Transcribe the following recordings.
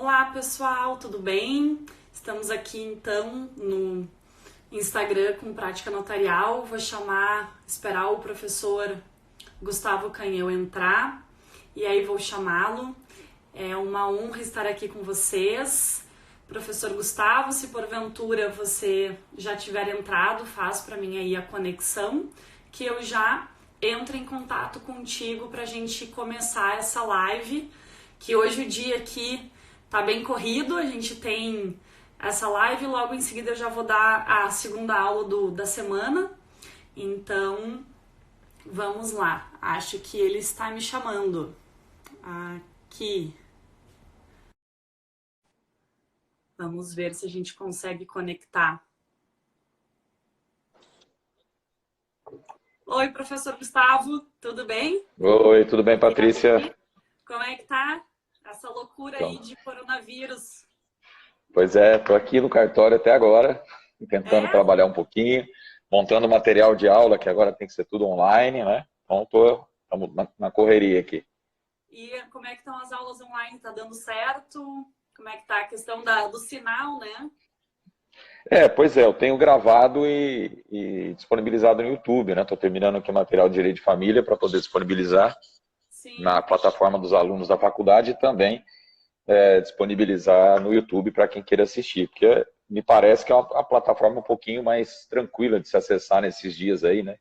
Olá pessoal, tudo bem? Estamos aqui então no Instagram com Prática Notarial. Vou esperar o professor Gustavo Canheu entrar e aí vou chamá-lo. É uma honra estar aqui com vocês. Professor Gustavo, se porventura você já tiver entrado, faz para mim aí a conexão, que eu já entro em contato contigo para a gente começar essa live, que hoje o dia aqui tá bem corrido, a gente tem essa live, logo em seguida eu já vou dar a segunda aula da semana, então vamos lá, acho que ele está me chamando aqui. Vamos ver se a gente consegue conectar. Oi, professor Gustavo, tudo bem? Oi, tudo bem, Patrícia? Como é que tá essa loucura aí de coronavírus? Pois é, estou aqui no cartório até agora, tentando trabalhar um pouquinho, montando material de aula, que agora tem que ser tudo online, né? Então, estamos na correria aqui. E como é que estão as aulas online? Tá dando certo? Como é que tá a questão do sinal, né? Pois é, eu tenho gravado e disponibilizado no YouTube, né? Estou terminando aqui o material de Direito de Família para poder disponibilizar na plataforma dos alunos da faculdade e também disponibilizar no YouTube para quem queira assistir, porque me parece que é uma plataforma um pouquinho mais tranquila de se acessar nesses dias aí, né?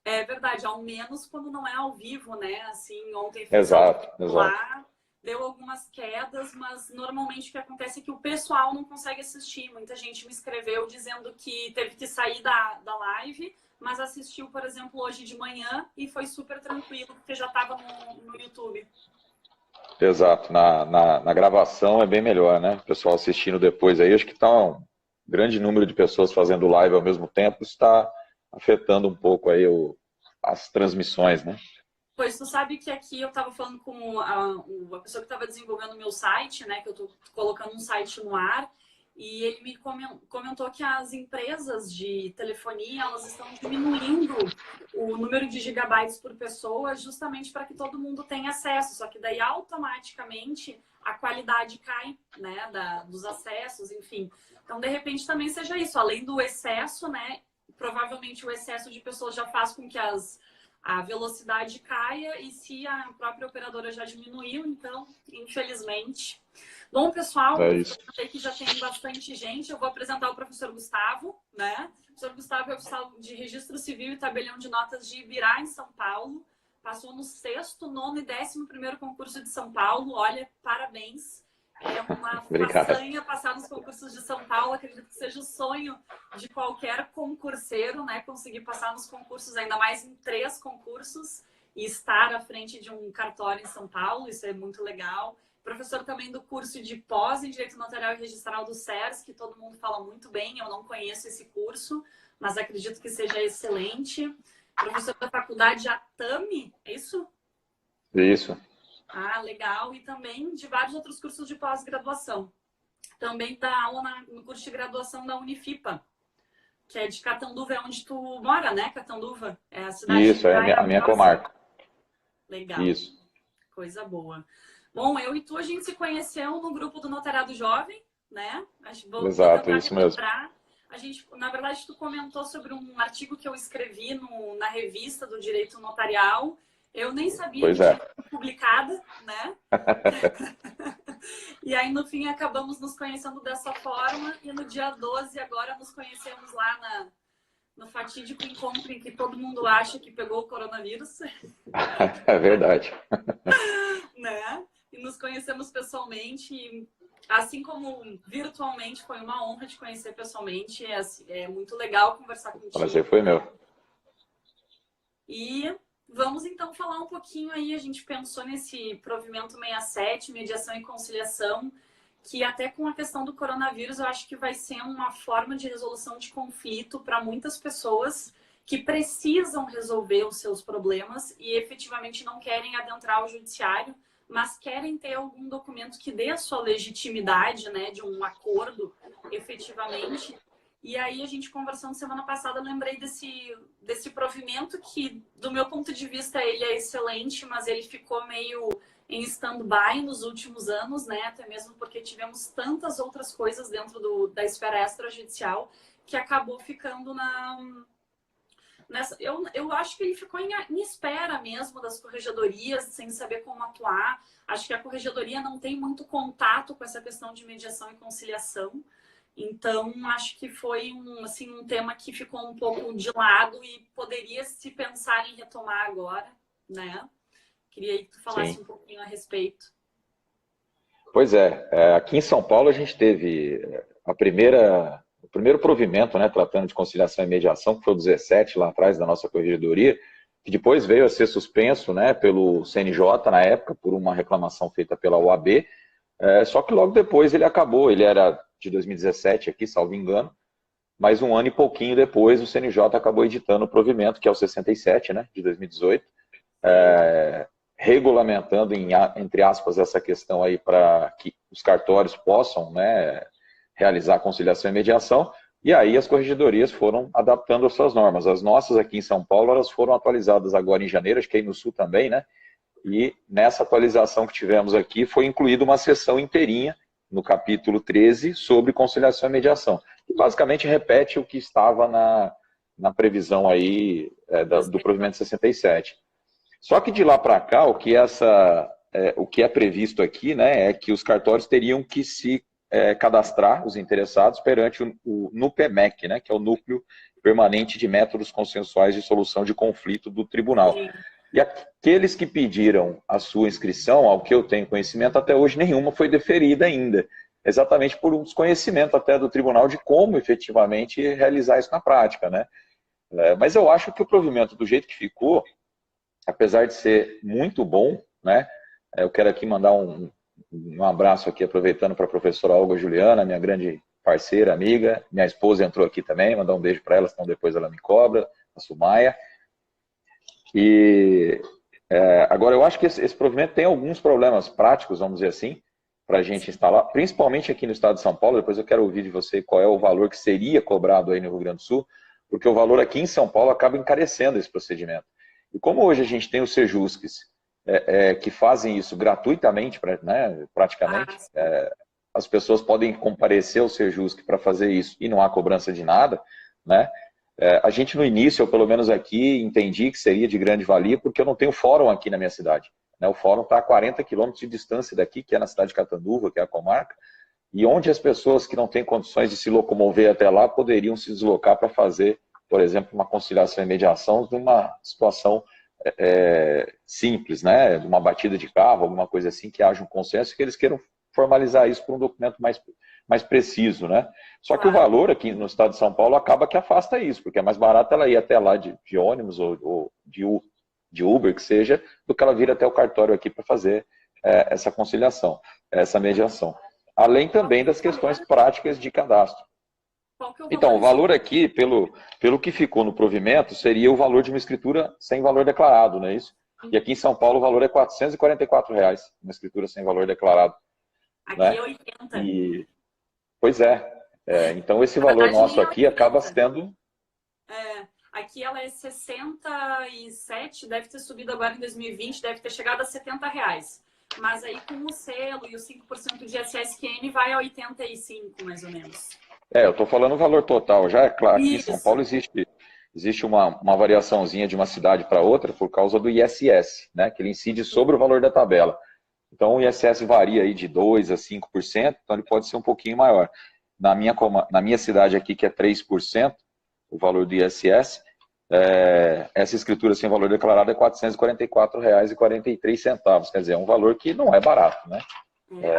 É verdade, ao menos quando não é ao vivo, né? Assim, ontem Exato. deu algumas quedas, mas normalmente o que acontece é que o pessoal não consegue assistir. Muita gente me escreveu dizendo que teve que sair da live, mas assistiu, por exemplo, hoje de manhã e foi super tranquilo, porque já estava no YouTube. Exato, na gravação é bem melhor, né? O pessoal assistindo depois aí, acho que está um grande número de pessoas fazendo live ao mesmo tempo, está afetando um pouco aí as transmissões, né? Pois tu sabe que aqui eu estava falando com a pessoa que estava desenvolvendo o meu site, né? Que eu estou colocando um site no ar, e ele me comentou que as empresas de telefonia, elas estão diminuindo o número de gigabytes por pessoa justamente para que todo mundo tenha acesso, só que daí automaticamente a qualidade cai, né? Dos acessos, enfim. Então, de repente, também seja isso, além do excesso, né? Provavelmente o excesso de pessoas já faz com que a velocidade caia, e se a própria operadora já diminuiu, então, infelizmente. Bom, pessoal, eu sei que já tem bastante gente, eu vou apresentar o professor Gustavo, né? O professor Gustavo é oficial de Registro Civil e Tabelião de Notas de Ibirá, em São Paulo. Passou no 6º, 9º e 11º concurso de São Paulo. Olha, parabéns. É uma façanha passar nos concursos de São Paulo. Acredito que seja o sonho de qualquer concurseiro, né? Conseguir passar nos concursos, ainda mais em 3 concursos, e estar à frente de um cartório em São Paulo. Isso é muito legal. Professor também do curso de pós em Direito Notarial e Registral do SERS, que todo mundo fala muito bem. Eu não conheço esse curso, mas acredito que seja excelente. Professor da faculdade ATAMI, é isso? Isso. Ah, legal. E também de vários outros cursos de pós-graduação. Também dá aula no curso de graduação da Unifipa, que é de Catanduva, é onde tu mora, né? Catanduva é a cidade. Isso, é a minha comarca. Legal. Isso. Coisa boa. Bom, eu e tu, a gente se conheceu no grupo do Notariado Jovem, né? Exato, isso mesmo. A gente, na verdade, tu comentou sobre um artigo que eu escrevi na revista do Direito Notarial. Eu nem sabia que tinha sido publicada, né? E aí, no fim, acabamos nos conhecendo dessa forma. E no dia 12, agora, nos conhecemos lá no fatídico encontro em que todo mundo acha que pegou o coronavírus. É verdade. Né? E nos conhecemos pessoalmente. E, assim como virtualmente, foi uma honra te conhecer pessoalmente. É muito legal conversar contigo. Prazer foi meu. E vamos então falar um pouquinho aí. A gente pensou nesse provimento 67, mediação e conciliação, que até com a questão do coronavírus, eu acho que vai ser uma forma de resolução de conflito para muitas pessoas que precisam resolver os seus problemas e efetivamente não querem adentrar o judiciário, mas querem ter algum documento que dê a sua legitimidade, né, de um acordo efetivamente. E aí, a gente conversando semana passada, eu lembrei desse provimento que, do meu ponto de vista, ele é excelente, mas ele ficou meio em stand-by nos últimos anos, né? Até mesmo porque tivemos tantas outras coisas dentro da esfera extrajudicial que acabou ficando eu acho que ele ficou em espera mesmo das corregedorias, sem saber como atuar. Acho que a corregedoria não tem muito contato com essa questão de mediação e conciliação. Então, acho que foi um tema que ficou um pouco de lado e poderia se pensar em retomar agora, né? Queria que tu falasse Sim. um pouquinho a respeito. Pois é, aqui em São Paulo a gente teve o primeiro provimento, né, tratando de conciliação e mediação, que foi o 17 lá atrás da nossa corregedoria, que depois veio a ser suspenso, né, pelo CNJ na época, por uma reclamação feita pela OAB, só que logo depois ele acabou, ele era de 2017 aqui, salvo engano, mas um ano e pouquinho depois o CNJ acabou editando o provimento, que é o 67, né, de 2018, regulamentando, entre aspas, essa questão aí para que os cartórios possam, né, realizar conciliação e mediação, e aí as corregedorias foram adaptando as suas normas. As nossas aqui em São Paulo, elas foram atualizadas agora em janeiro, acho que aí no Sul também, né, e nessa atualização que tivemos aqui foi incluída uma seção inteirinha no capítulo 13 sobre conciliação e mediação, que basicamente repete o que estava na previsão aí do provimento 67. Só que de lá para cá, o que é previsto aqui, né, é que os cartórios teriam que se cadastrar, os interessados, perante o NUPEMEC, né, que é o Núcleo Permanente de Métodos Consensuais de Solução de Conflito do Tribunal. Sim. E aqueles que pediram a sua inscrição, ao que eu tenho conhecimento, até hoje nenhuma foi deferida ainda, exatamente por um desconhecimento até do tribunal de como efetivamente realizar isso na prática, né. Mas eu acho que o provimento, do jeito que ficou, apesar de ser muito bom, né? Eu quero aqui mandar um abraço aqui, aproveitando para a professora Olga Juliana, minha grande parceira, amiga. Minha esposa entrou aqui também, mandar um beijo para ela, senão depois ela me cobra, a Sumaia. E agora, eu acho que esse provimento tem alguns problemas práticos, vamos dizer assim, para a gente instalar, principalmente aqui no estado de São Paulo. Depois eu quero ouvir de você qual é o valor que seria cobrado aí no Rio Grande do Sul, porque o valor aqui em São Paulo acaba encarecendo esse procedimento. E como hoje a gente tem os Sejusques que fazem isso gratuitamente, né, praticamente, as pessoas podem comparecer ao Sejusque para fazer isso e não há cobrança de nada, né? A gente no início, eu pelo menos aqui, entendi que seria de grande valia, porque eu não tenho fórum aqui na minha cidade, né? O fórum está a 40 quilômetros de distância daqui, que é na cidade de Catanduva, que é a comarca, e onde as pessoas que não têm condições de se locomover até lá poderiam se deslocar para fazer, por exemplo, uma conciliação e mediação de uma situação simples, né, de uma batida de carro, alguma coisa assim, que haja um consenso e que eles queiram formalizar isso por um documento mais preciso, né. Só que o valor aqui no estado de São Paulo acaba que afasta isso, porque é mais barato ela ir até lá de ônibus ou de Uber, que seja, do que ela vir até o cartório aqui para fazer essa conciliação, essa mediação. Além também das questões práticas de cadastro. Então, o valor aqui, pelo que ficou no provimento, seria o valor de uma escritura sem valor declarado, não é isso? E aqui em São Paulo o valor é R$444, uma escritura sem valor declarado. Aqui né? é 80. Pois é. Então esse valor nosso aqui acaba sendo... Aqui ela é 67, deve ter subido agora em 2020, deve ter chegado a R$70. Mas aí com o selo e os 5% de ISSQN vai a 85, mais ou menos. Eu estou falando o valor total. Já é claro, aqui em São Paulo existe uma variaçãozinha de uma cidade para outra por causa do ISS, né, que ele incide sobre o valor da tabela. Então o ISS varia aí de 2% a 5%, então ele pode ser um pouquinho maior. Na minha cidade aqui, que é 3%, o valor do ISS, essa escritura sem valor declarado é R$444,43, quer dizer, é um valor que não é barato, né?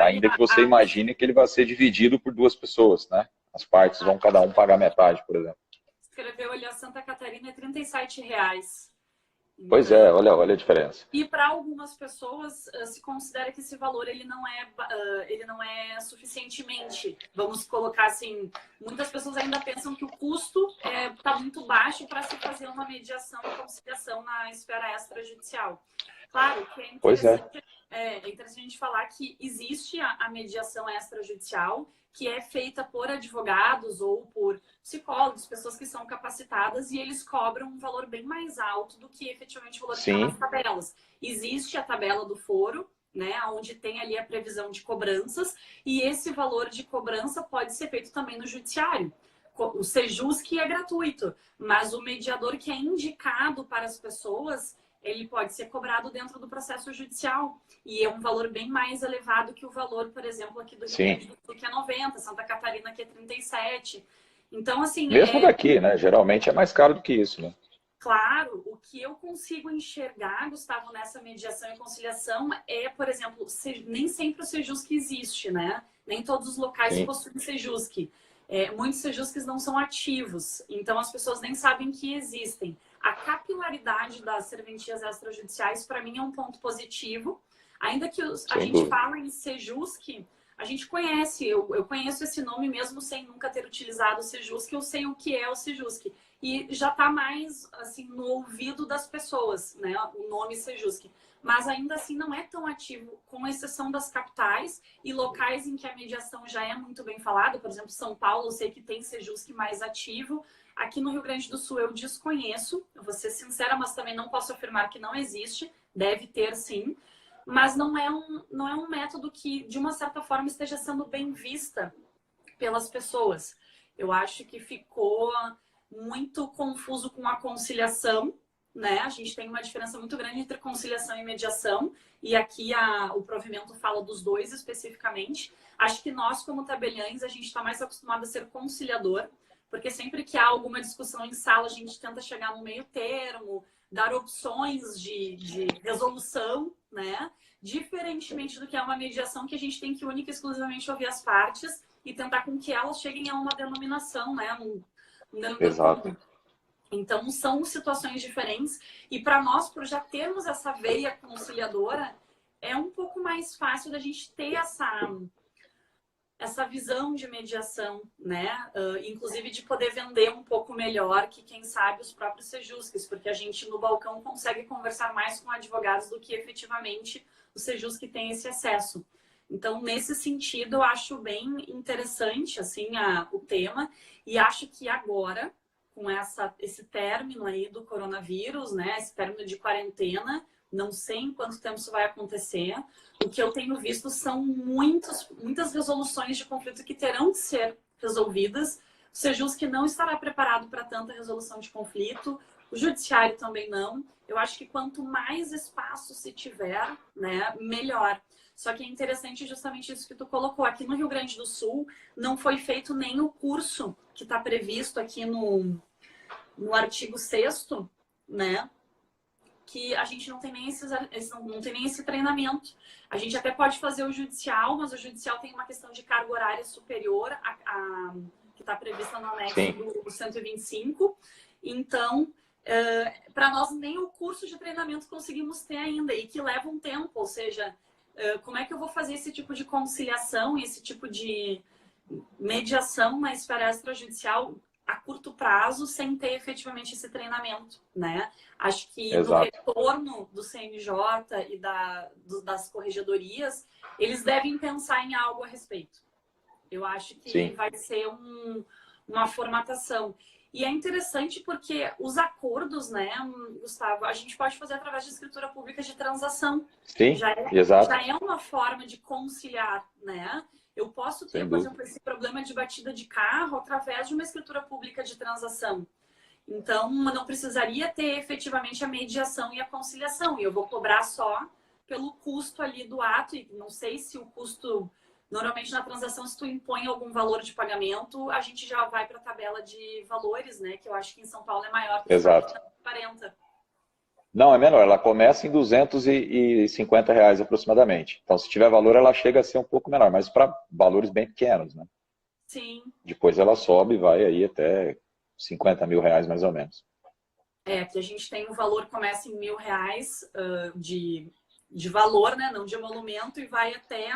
Ainda que você imagine que ele vai ser dividido por duas pessoas, né? As partes vão cada um pagar metade, por exemplo. Escreveu ali a Santa Catarina é R$37. Pois é, olha a diferença. E para algumas pessoas se considera que esse valor ele não é suficientemente, vamos colocar assim, muitas pessoas ainda pensam que o custo está muito baixo para se fazer uma mediação e conciliação na esfera extrajudicial. Claro que é interessante, é interessante a gente falar que existe a mediação extrajudicial, que é feita por advogados ou por psicólogos, pessoas que são capacitadas, e eles cobram um valor bem mais alto do que efetivamente o valor que está nas tabelas. Existe a tabela do foro, né, onde tem ali a previsão de cobranças, e esse valor de cobrança pode ser feito também no judiciário. O Sejusc é gratuito, mas o mediador que é indicado para as pessoas, ele pode ser cobrado dentro do processo judicial. E é um valor bem mais elevado que o valor, por exemplo, aqui do Rio Grande do Sul, que é 90, Santa Catarina, que é 37. Então, assim... Mesmo daqui, né? Geralmente é mais caro do que isso, né? Claro, o que eu consigo enxergar, Gustavo, nessa mediação e conciliação é, por exemplo, nem sempre o Sejusc existe, né? Nem todos os locais possuem Sejusc. Muitos Sejuscs não são ativos, então as pessoas nem sabem que existem. A capilaridade das serventias extrajudiciais, para mim, é um ponto positivo. Ainda que a gente fala em Sejusc, a gente conhece, eu conheço esse nome mesmo sem nunca ter utilizado o Sejusc, eu sei o que é o Sejusc. E já está mais assim, no ouvido das pessoas, né? O nome Sejusc. Mas ainda assim não é tão ativo, com exceção das capitais e locais em que a mediação já é muito bem falada. Por exemplo, São Paulo, eu sei que tem Sejusc mais ativo. Aqui no Rio Grande do Sul eu desconheço, eu vou ser sincera, mas também não posso afirmar que não existe. Deve ter sim, mas não é um método que, de uma certa forma, esteja sendo bem vista pelas pessoas. Eu acho que ficou muito confuso com a conciliação, né? A gente tem uma diferença muito grande entre conciliação e mediação, e aqui o provimento fala dos dois especificamente. Acho que nós, como tabeliães, a gente está mais acostumado a ser conciliador, porque sempre que há alguma discussão em sala, a gente tenta chegar no meio termo, dar opções de resolução, né? Diferentemente do que é uma mediação, que a gente tem que única e exclusivamente ouvir as partes e tentar com que elas cheguem a uma denominação, né? Exato. Então, são situações diferentes. E para nós, por já termos essa veia conciliadora, é um pouco mais fácil da gente ter essa visão de mediação, né? Inclusive de poder vender um pouco melhor que, quem sabe, os próprios Sejuscs, porque a gente no balcão consegue conversar mais com advogados do que efetivamente o Sejusc tem esse acesso. Então, nesse sentido, eu acho bem interessante assim, o tema, e acho que agora, com esse término aí do coronavírus, né, esse término de quarentena, não sei em quanto tempo isso vai acontecer, o que eu tenho visto são muitas resoluções de conflito que terão que ser resolvidas. O Sejusc não estará preparado para tanta resolução de conflito, o judiciário também não. Eu acho que quanto mais espaço se tiver, né, melhor. Só que é interessante justamente isso que tu colocou. Aqui no Rio Grande do Sul não foi feito nem o curso que está previsto aqui no artigo 6º, né? Que a gente não tem nem esse treinamento. A gente até pode fazer o judicial, mas o judicial tem uma questão de carga horária superior que está prevista no anexo do 125. Então, para nós, nem o curso de treinamento conseguimos ter ainda, e que leva um tempo, ou seja, como é que eu vou fazer esse tipo de conciliação, esse tipo de mediação na esfera extrajudicial a curto prazo, sem ter efetivamente esse treinamento, né? Acho que no retorno do CNJ e das corregedorias, eles devem pensar em algo a respeito. Eu acho que vai ser uma formatação. E é interessante porque os acordos, né, Gustavo, a gente pode fazer através de escritura pública de transação. Sim, já é uma forma de conciliar, né? Eu posso ter, por exemplo, esse problema de batida de carro através de uma escritura pública de transação. Então, não precisaria ter efetivamente a mediação e a conciliação. E eu vou cobrar só pelo custo ali do ato. E não sei se o custo... Normalmente, na transação, se tu impõe algum valor de pagamento, a gente já vai para a tabela de valores, né? Que eu acho que em São Paulo é maior que 40. Não, é menor. Ela começa em R$ 250 aproximadamente. Então, se tiver valor, ela chega a ser um pouco menor, mas para valores bem pequenos, né? Sim. Depois ela sobe e vai aí até R$ 50 mil, mais ou menos. Que a gente tem o valor, começa em R$ 1.000 de valor, né? Não de emolumento, e vai até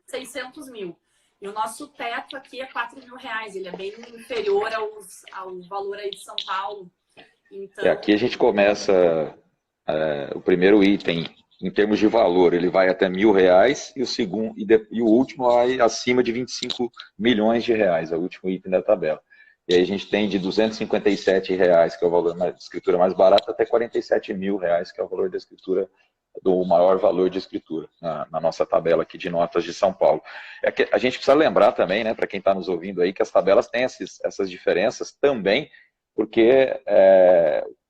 600 mil. E o nosso teto aqui é R$ 4.000. Ele é bem inferior ao valor aí de São Paulo. Então... Aqui a gente começa o primeiro item, em termos de valor, ele vai até R$ 1.000, e o segundo e o último vai acima de R$ 25 milhões, é o último item da tabela. E aí a gente tem de R$ 257, que é o valor da escritura mais barata, até R$ 47 mil, que é o valor da escritura do maior valor de escritura, na nossa tabela aqui de notas de São Paulo. É que a gente precisa lembrar também, né, para quem está nos ouvindo aí, que as tabelas têm essas diferenças também, porque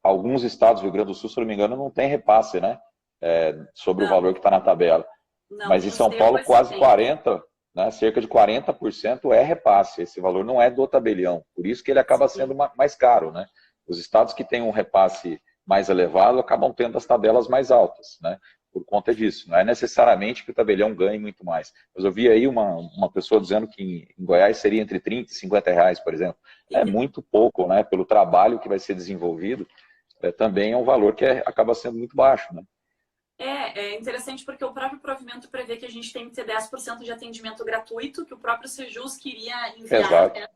alguns estados do Rio Grande do Sul, se eu não me engano, não tem repasse, né, sobre o valor que está na tabela. Não, mas em São Paulo, quase 40%, né, cerca de 40% é repasse. Esse valor não é do tabelião, por isso que ele acaba sendo mais caro, né? Os estados que têm um repasse mais elevado acabam tendo as tabelas mais altas, né? Por conta disso. Não é necessariamente que o tabelião ganhe muito mais. Mas eu vi aí uma pessoa dizendo que em Goiás seria entre 30 e 50 reais, por exemplo. É muito pouco, né? Pelo trabalho que vai ser desenvolvido, também é um valor que acaba sendo muito baixo, né? É interessante porque o próprio provimento prevê que a gente tem que ter 10% de atendimento gratuito, que o próprio Sejus queria enviar. Exato. Né?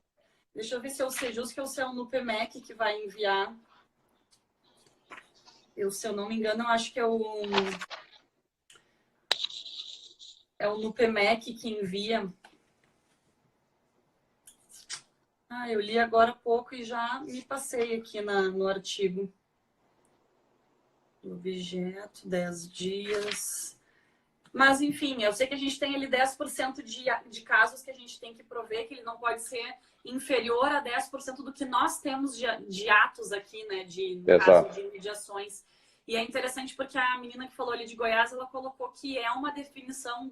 Deixa eu ver se é o Sejus ou se é o NUPEMEC que vai enviar. Se eu não me engano, eu acho que é o NUPEMEC que envia. Eu li agora há pouco e já me passei aqui no artigo. Objeto, 10 dias. Mas, enfim, eu sei que a gente tem ali 10% de casos que a gente tem que prover que ele não pode ser inferior a 10% do que nós temos de atos aqui, né? No caso de mediações. E é interessante porque a menina que falou ali de Goiás, ela colocou que é uma definição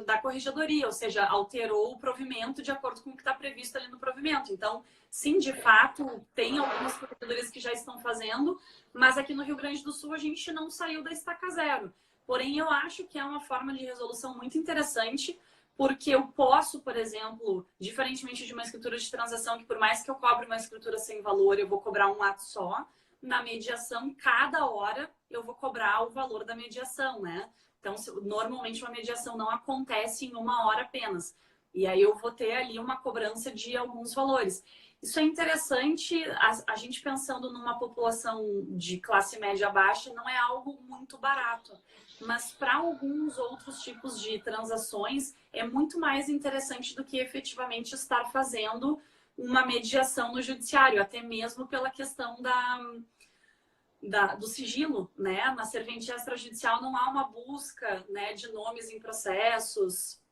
da corregedoria, ou seja, alterou o provimento de acordo com o que está previsto ali no provimento. Então, sim, de fato, tem algumas corregedorias que já estão fazendo, mas aqui no Rio Grande do Sul a gente não saiu da estaca zero. Porém, eu acho que é uma forma de resolução muito interessante, porque eu posso, por exemplo, diferentemente de uma escritura de transação, que por mais que eu cobre uma escritura sem valor, eu vou cobrar um ato só, na mediação, cada hora eu vou cobrar o valor da mediação, né? Então, normalmente uma mediação não acontece em uma hora apenas. E aí eu vou ter ali uma cobrança de alguns valores. Isso é interessante, a gente pensando numa população de classe média baixa, não é algo muito barato. Mas para alguns outros tipos de transações, é muito mais interessante do que efetivamente estar fazendo uma mediação no judiciário, até mesmo pela questão do sigilo, né? Na serventia extrajudicial não há uma busca, né, de nomes em processos.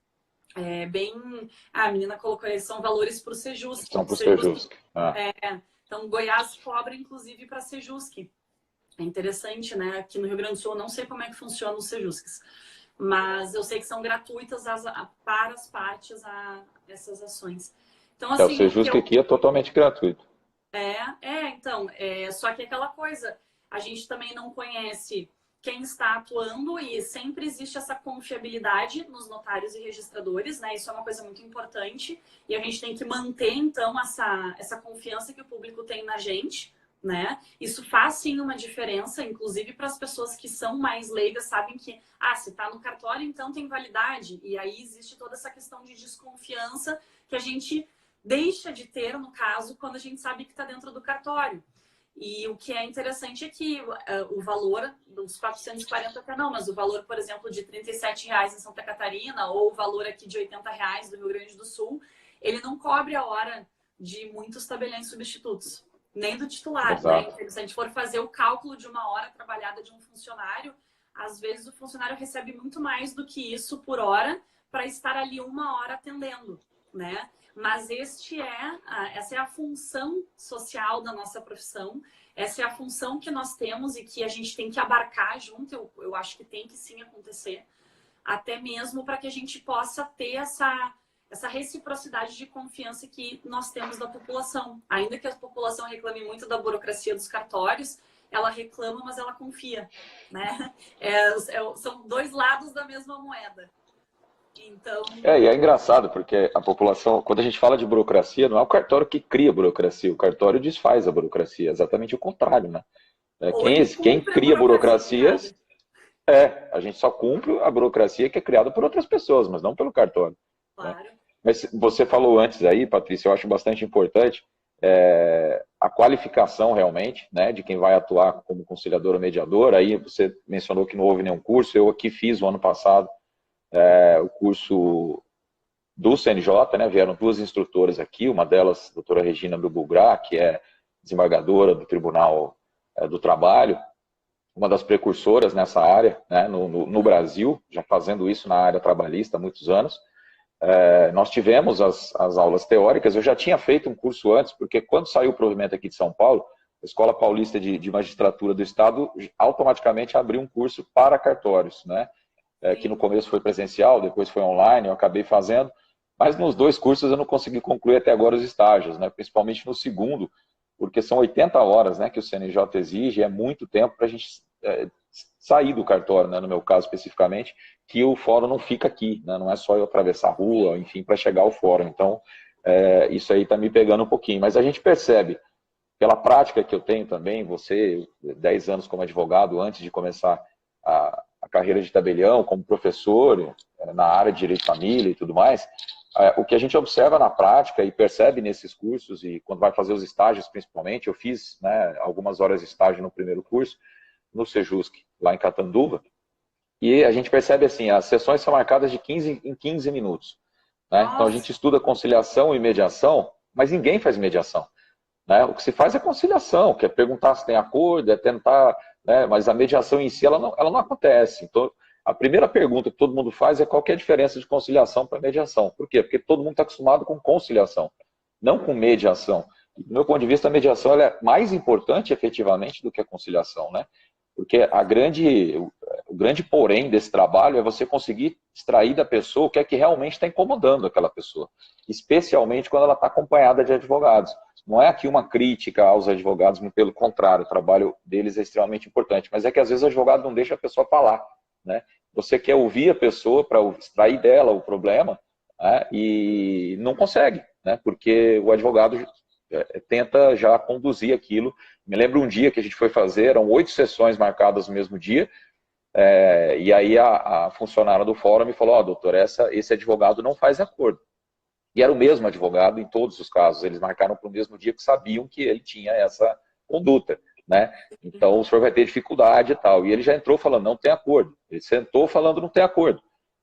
A menina colocou aí, são valores para o Sejusc. São para o Sejusc. Então, Goiás cobra, inclusive, para Sejusc. É interessante, né? Aqui no Rio Grande do Sul, eu não sei como é que funciona os Sejuscs, mas eu sei que são gratuitas para as partes essas ações. Então, assim, o Sejusc aqui é totalmente gratuito. Então, só que aquela coisa, a gente também não conhece quem está atuando e sempre existe essa confiabilidade nos notários e registradores, né? Isso é uma coisa muito importante e a gente tem que manter, então, essa confiança que o público tem na gente, né? Isso faz, sim, uma diferença, inclusive para as pessoas que são mais leigas, sabem que, se está no cartório, então tem validade. E aí existe toda essa questão de desconfiança que a gente deixa de ter, no caso, quando a gente sabe que está dentro do cartório. E o que é interessante é que o valor dos 440 até não, mas o valor, por exemplo, de R$ 37,00 em Santa Catarina ou o valor aqui de R$ 80,00 do Rio Grande do Sul, ele não cobre a hora de muitos tabeliões substitutos, nem do titular, né? Então, se a gente for fazer o cálculo de uma hora trabalhada de um funcionário, às vezes o funcionário recebe muito mais do que isso por hora para estar ali uma hora atendendo, né? Mas essa é a função social da nossa profissão, essa é a função que nós temos e que a gente tem que abarcar junto, eu acho que tem que sim acontecer, até mesmo para que a gente possa ter essa reciprocidade de confiança que nós temos da população. Ainda que a população reclame muito da burocracia dos cartórios, ela reclama, mas ela confia, né? São dois lados da mesma moeda. Então... E é engraçado, porque a população, quando a gente fala de burocracia, não é o cartório que cria a burocracia, o cartório desfaz a burocracia, exatamente o contrário, né? Quem cria burocracias, a gente só cumpre a burocracia que é criada por outras pessoas, mas não pelo cartório. Claro. Né? Mas você falou antes aí, Patrícia, eu acho bastante importante, a qualificação realmente, né, de quem vai atuar como conciliador ou mediador. Aí você mencionou que não houve nenhum curso, eu aqui fiz o ano passado, o curso do CNJ, né? Vieram duas instrutoras aqui, uma delas, a doutora Regina Brubugrá, que é desembargadora do Tribunal do Trabalho, uma das precursoras nessa área, né, no Brasil, já fazendo isso na área trabalhista há muitos anos. Nós tivemos as aulas teóricas, eu já tinha feito um curso antes, porque quando saiu o provimento aqui de São Paulo, a Escola Paulista de Magistratura do Estado automaticamente abriu um curso para cartórios, né? Que no começo foi presencial, depois foi online, eu acabei fazendo, mas nos dois cursos eu não consegui concluir até agora os estágios, né? Principalmente no segundo, porque são 80 horas, né, que o CNJ exige, é muito tempo para a gente sair do cartório, né, no meu caso especificamente, que o fórum não fica aqui, né, não é só eu atravessar a rua, enfim, para chegar ao fórum. Então, isso aí está me pegando um pouquinho. Mas a gente percebe, pela prática que eu tenho também, você, 10 anos como advogado, antes de começar a carreira de tabelião, como professor, na área de direito de família e tudo mais, o que a gente observa na prática e percebe nesses cursos, e quando vai fazer os estágios principalmente, eu fiz, né, algumas horas de estágio no primeiro curso, no Sejusc, lá em Catanduva, e a gente percebe assim, as sessões são marcadas de 15 em 15 minutos. Né? Então a gente estuda conciliação e mediação, mas ninguém faz mediação. Né? O que se faz é conciliação, que é perguntar se tem acordo, é tentar, né? Mas a mediação em si ela não acontece. Então, a primeira pergunta que todo mundo faz é qual que é a diferença de conciliação para mediação. Por quê? Porque todo mundo está acostumado com conciliação, não com mediação. Do meu ponto de vista, a mediação ela é mais importante efetivamente do que a conciliação, né? Porque o grande porém desse trabalho é você conseguir extrair da pessoa o que é que realmente está incomodando aquela pessoa, especialmente quando ela está acompanhada de advogados. Não é aqui uma crítica aos advogados, muito pelo contrário, o trabalho deles é extremamente importante, mas é que às vezes o advogado não deixa a pessoa falar, né? Você quer ouvir a pessoa para extrair dela o problema, né? E não consegue, né? Porque o advogado tenta já conduzir aquilo. Me lembro um dia que a gente foi fazer, eram 8 sessões marcadas no mesmo dia, e aí a funcionária do fórum me falou, doutor, esse advogado não faz acordo. E era o mesmo advogado em todos os casos, eles marcaram para o mesmo dia, que sabiam que ele tinha essa conduta, né? Então o senhor vai ter dificuldade e tal. E ele já entrou falando, não tem acordo. Ele sentou falando, não tem acordo.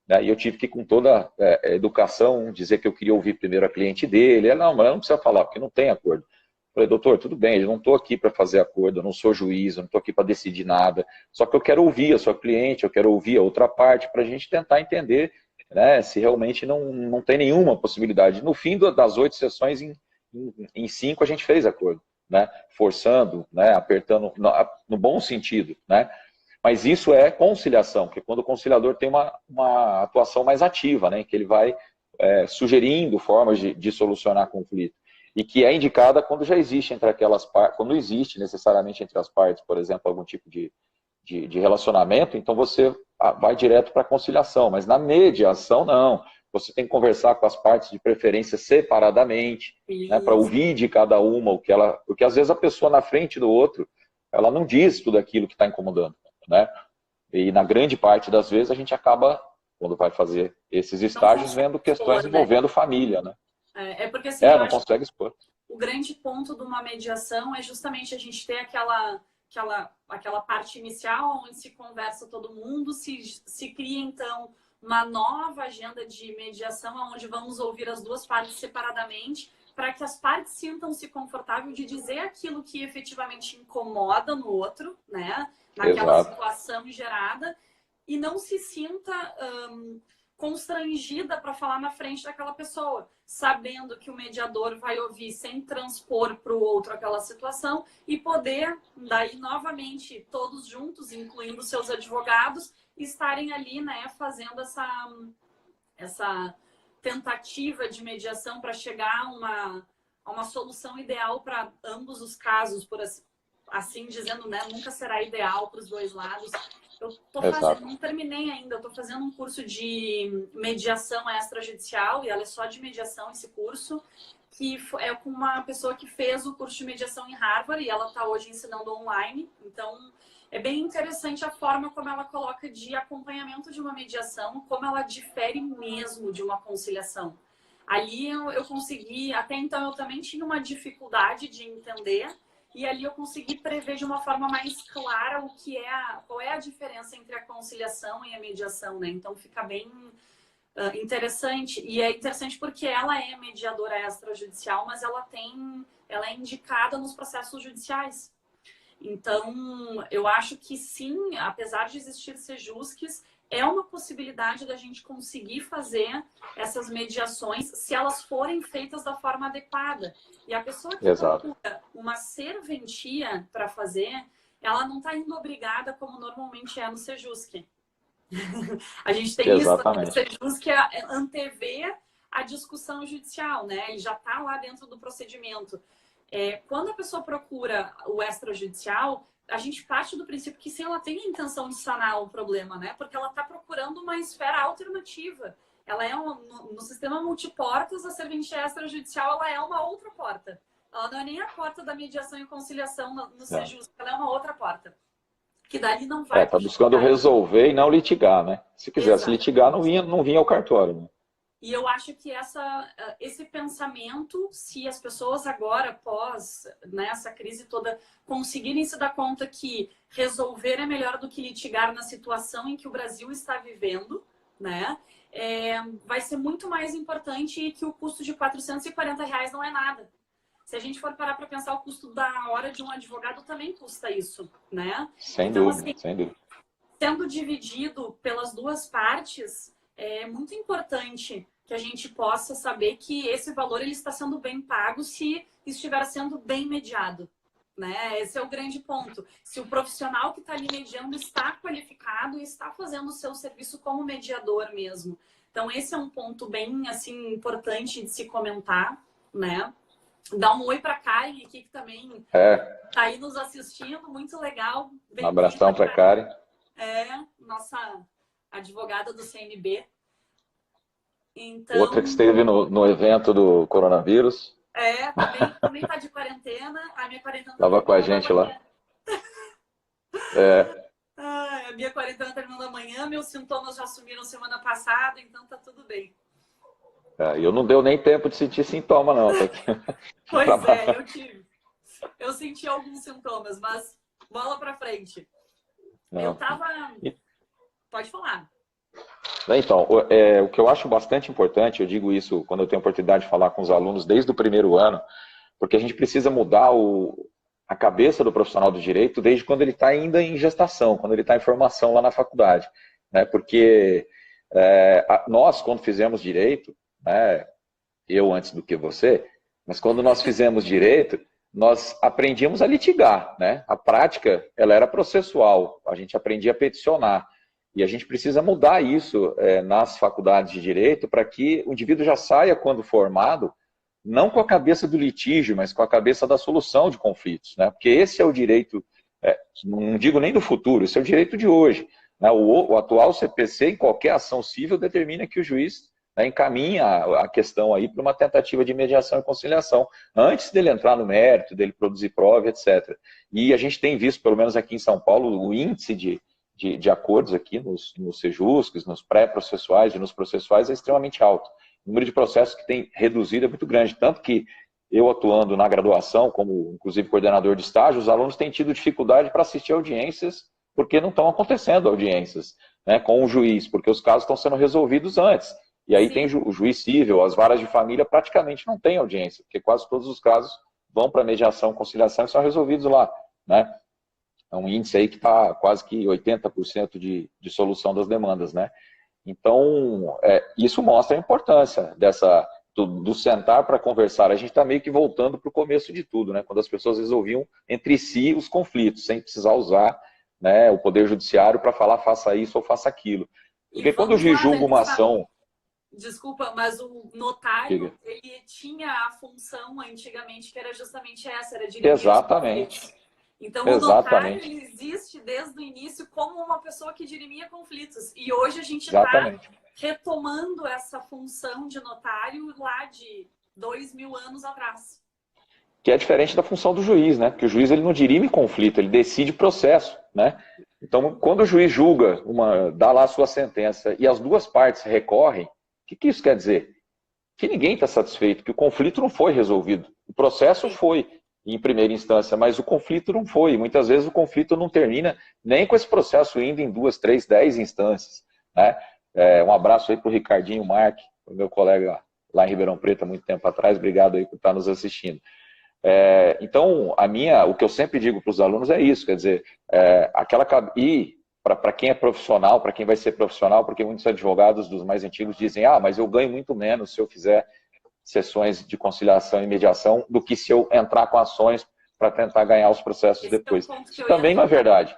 Né? E eu tive que, com toda a educação, dizer que eu queria ouvir primeiro a cliente dele. Ele, não, mas não precisa falar, porque não tem acordo. Eu falei, doutor, tudo bem, eu não estou aqui para fazer acordo, eu não sou juiz, eu não estou aqui para decidir nada, só que eu quero ouvir a sua cliente, eu quero ouvir a outra parte, para a gente tentar entender, né, se realmente não tem nenhuma possibilidade. No fim das 8 sessões, em 5 a gente fez acordo, né, forçando, né, apertando, no bom sentido, né, mas isso é conciliação, porque quando o conciliador tem uma atuação mais ativa, né, que ele vai sugerindo formas de solucionar conflito, e que é indicada quando já existe entre aquelas partes, quando não existe necessariamente entre as partes, por exemplo, algum tipo de relacionamento, então você vai direto para a conciliação, mas na mediação não, você tem que conversar com as partes de preferência separadamente, né, para ouvir de cada uma o que ela, porque às vezes a pessoa na frente do outro, ela não diz tudo aquilo que está incomodando, né, e na grande parte das vezes a gente acaba, quando vai fazer esses estágios, vendo questões envolvendo família, né. Porque assim, eu não acho consegue expor. O grande ponto de uma mediação é justamente a gente ter aquela parte inicial onde se conversa todo mundo, se cria então uma nova agenda de mediação onde vamos ouvir as duas partes separadamente para que as partes sintam-se confortáveis de dizer aquilo que efetivamente incomoda no outro, né? Naquela situação gerada, e não se sinta constrangida para falar na frente daquela pessoa, sabendo que o mediador vai ouvir sem transpor para o outro aquela situação e poder, daí novamente, todos juntos, incluindo seus advogados, estarem ali, né, fazendo essa tentativa de mediação para chegar a uma solução ideal para ambos os casos, por assim dizendo, né, nunca será ideal para os dois lados. Eu tô fazendo, não terminei ainda, eu estou fazendo um curso de mediação extrajudicial, e ela é só de mediação, esse curso, que é com uma pessoa que fez o curso de mediação em Harvard, e ela está hoje ensinando online. Então, é bem interessante a forma como ela coloca de acompanhamento de uma mediação, como ela difere mesmo de uma conciliação. Ali eu consegui, até então eu também tinha uma dificuldade de entender, e ali eu consegui prever de uma forma mais clara qual é a diferença entre a conciliação e a mediação, né? Então fica bem interessante. E é interessante porque ela é mediadora extrajudicial, mas ela é indicada nos processos judiciais. Então, eu acho que sim, apesar de existir Sejusques, é uma possibilidade da gente conseguir fazer essas mediações se elas forem feitas da forma adequada. E a pessoa que Exato. procura uma serventia para fazer, ela não está indo obrigada como normalmente é no Sejusque. A gente tem isso, o Exatamente. Sejusque antevê a discussão judicial, né? Ele já está lá dentro do procedimento. Quando a pessoa procura o extrajudicial, a gente parte do princípio que sim, ela tem a intenção de sanar o problema, né? Porque ela está procurando uma esfera alternativa. Ela é no sistema multiportas, a serventia extrajudicial, ela é uma outra porta. Ela não é nem a porta da mediação e conciliação no Sejusque, ela é uma outra porta. Que dali não vai Tá buscando resolver e não litigar, né? Se quisesse Exato. litigar, não vinha ao cartório, né? E eu acho que esse pensamento, se as pessoas agora, após essa crise toda, conseguirem se dar conta que resolver é melhor do que litigar na situação em que o Brasil está vivendo, né? Vai ser muito mais importante e que o custo de R$ 440 não é nada. Se a gente for parar para pensar, o custo da hora de um advogado também custa isso, né? Sem Então, dúvida, assim, sem dúvida. sendo dividido pelas duas partes, é muito importante que a gente possa saber que esse valor ele está sendo bem pago se estiver sendo bem mediado. Né? Esse é o grande ponto. Se o profissional que está ali mediando está qualificado e está fazendo o seu serviço como mediador mesmo. Então, esse é um ponto bem assim, importante de se comentar, né? Dá um oi para a Karen aqui, que também está aí nos assistindo. Muito legal. Um abração para a Karen. Nossa advogada do CNB. Então, outra que esteve no evento do coronavírus. Também tá de quarentena. A minha quarentena estava com a gente lá. A minha quarentena terminou amanhã, meus sintomas já sumiram semana passada, então tá tudo bem. Eu não deu nem tempo de sentir sintoma, não. Pois eu tive. Eu senti alguns sintomas, mas bola pra frente. Não. Eu tava... Pode falar. Então, o que eu acho bastante importante, eu digo isso quando eu tenho a oportunidade de falar com os alunos desde o primeiro ano, porque a gente precisa mudar a cabeça do profissional do direito desde quando ele está ainda em gestação, quando ele está em formação lá na faculdade. Né? Porque nós, quando fizemos direito, né, eu antes do que você, mas quando nós fizemos direito, nós aprendíamos a litigar. Né? A prática ela era processual, a gente aprendia a peticionar. E a gente precisa mudar isso nas faculdades de direito para que o indivíduo já saia, quando formado, não com a cabeça do litígio, mas com a cabeça da solução de conflitos. Né? Porque esse é o direito, não digo nem do futuro, esse é o direito de hoje. Né? O atual CPC, em qualquer ação civil, determina que o juiz encaminha a questão aí para uma tentativa de mediação e conciliação, antes dele entrar no mérito, dele produzir prova, etc. E a gente tem visto, pelo menos aqui em São Paulo, o índice de acordos aqui nos Sejusques, nos pré-processuais e nos processuais é extremamente alto. O número de processos que tem reduzido é muito grande, tanto que eu atuando na graduação, como inclusive coordenador de estágio, os alunos têm tido dificuldade para assistir audiências porque não estão acontecendo audiências, né, com o juiz, porque os casos estão sendo resolvidos antes. E aí tem o juiz civil, as varas de família praticamente não têm audiência, porque quase todos os casos vão para mediação, conciliação e são resolvidos lá, né? É um índice aí que está quase que 80% de solução das demandas, né? Então, isso mostra a importância do sentar para conversar. A gente está meio que voltando para o começo de tudo, né? Quando as pessoas resolviam entre si os conflitos, sem precisar usar, né, o Poder Judiciário para falar faça isso ou faça aquilo. Porque quando o juiz julga uma ação... Desculpa, mas o notário, ele tinha a função antigamente que era justamente essa, era dirimir os conflitos. Então, o notário ele existe desde o início como uma pessoa que dirimia conflitos. E hoje a gente está retomando essa função de notário lá de 2000 anos atrás. Que é diferente da função do juiz, né? Porque o juiz ele não dirime conflito, ele decide processo, né? Então, quando o juiz julga, dá lá a sua sentença e as duas partes recorrem, o que isso quer dizer? Que ninguém está satisfeito, que o conflito não foi resolvido. O processo foi em primeira instância, mas o conflito não foi. Muitas vezes o conflito não termina nem com esse processo indo em 2, 3, 10 instâncias. Né? Um abraço aí para o Ricardinho Marque, meu colega lá em Ribeirão Preto há muito tempo atrás. Obrigado aí por estar nos assistindo. Então, o que eu sempre digo para os alunos é isso, quer dizer, e para quem é profissional, para quem vai ser profissional, porque muitos advogados dos mais antigos dizem, mas eu ganho muito menos se eu fizer sessões de conciliação e mediação do que se eu entrar com ações para tentar ganhar os processos depois. Isso também não é verdade.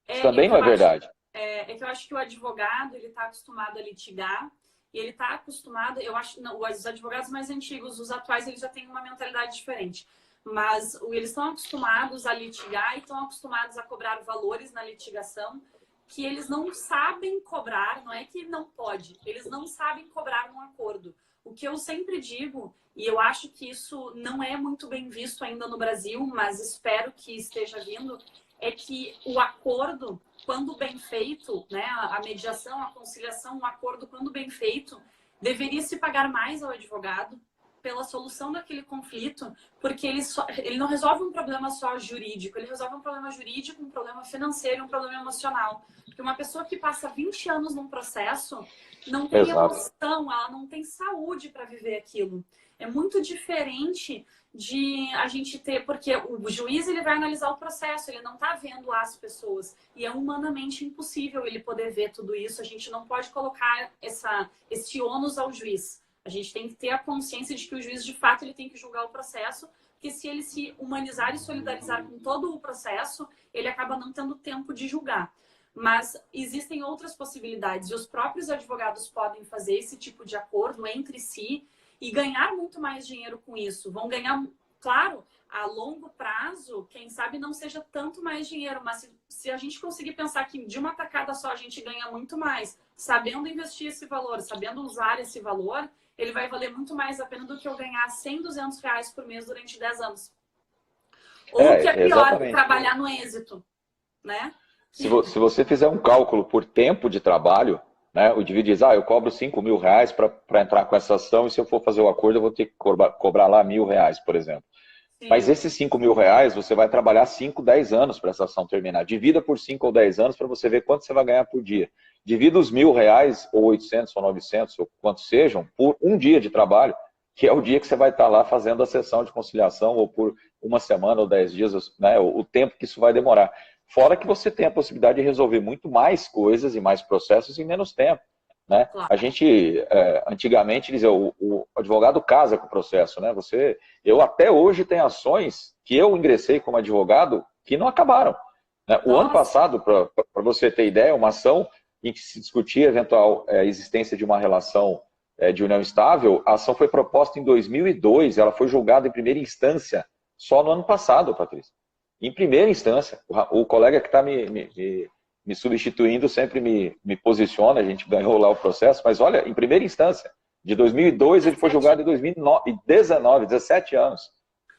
Isso também não é verdade. É que eu acho que o advogado, ele está acostumado a litigar, e ele está acostumado, eu acho, não, os advogados mais antigos, os atuais, eles já têm uma mentalidade diferente. Mas eles estão acostumados a litigar e estão acostumados a cobrar valores na litigação que eles não sabem cobrar, não é que não pode, eles não sabem cobrar num acordo. O que eu sempre digo, e eu acho que isso não é muito bem visto ainda no Brasil, mas espero que esteja vindo, é que o acordo, quando bem feito, né, a mediação, a conciliação, o acordo, quando bem feito, deveria se pagar mais ao advogado pela solução daquele conflito, porque ele não resolve um problema só jurídico, ele resolve um problema jurídico, um problema financeiro, um problema emocional. Porque uma pessoa que passa 20 anos num processo não tem emoção, ela não tem saúde para viver aquilo. É muito diferente de a gente ter, porque o juiz ele vai analisar o processo, ele não está vendo as pessoas, e é humanamente impossível ele poder ver tudo isso. A gente não pode colocar esse ônus ao juiz. A gente tem que ter a consciência de que o juiz, de fato, ele tem que julgar o processo, porque se ele se humanizar e solidarizar com todo o processo, ele acaba não tendo tempo de julgar. Mas existem outras possibilidades, e os próprios advogados podem fazer esse tipo de acordo entre si e ganhar muito mais dinheiro com isso. Vão ganhar, claro, a longo prazo, quem sabe não seja tanto mais dinheiro, mas se a gente conseguir pensar que de uma tacada só a gente ganha muito mais, sabendo investir esse valor, sabendo usar esse valor, ele vai valer muito mais a pena do que eu ganhar 100, 200 reais por mês durante 10 anos. Ou que é pior, trabalhar no êxito, né? Se você fizer um cálculo por tempo de trabalho, né, o indivíduo diz, eu cobro 5 mil reais para entrar com essa ação, e se eu for fazer o acordo eu vou ter que cobrar lá 1.000 reais, por exemplo. Sim. Mas esses 5 mil reais, você vai trabalhar 5, 10 anos para essa ação terminar. Divida por 5 ou 10 anos para você ver quanto você vai ganhar por dia. Divida os 1.000 reais, ou 800, ou 900, ou quantos sejam, por um dia de trabalho, que é o dia que você vai estar lá fazendo a sessão de conciliação, ou por uma semana ou 10 dias, né, o tempo que isso vai demorar. Fora que você tem a possibilidade de resolver muito mais coisas e mais processos em menos tempo. Né? Claro. A gente, antigamente, dizia, o advogado casa com o processo. Né? Eu até hoje tenho ações que eu ingressei como advogado que não acabaram. Né? O ano passado, para você ter ideia, uma ação em que se discutia a eventual existência de uma relação de união estável, a ação foi proposta em 2002, ela foi julgada em primeira instância só no ano passado, Patrícia. Em primeira instância, o colega que está me substituindo sempre me posiciona, a gente ganhou lá o processo, mas olha, em primeira instância, de 2002 ele foi julgado em 2019, 17 anos.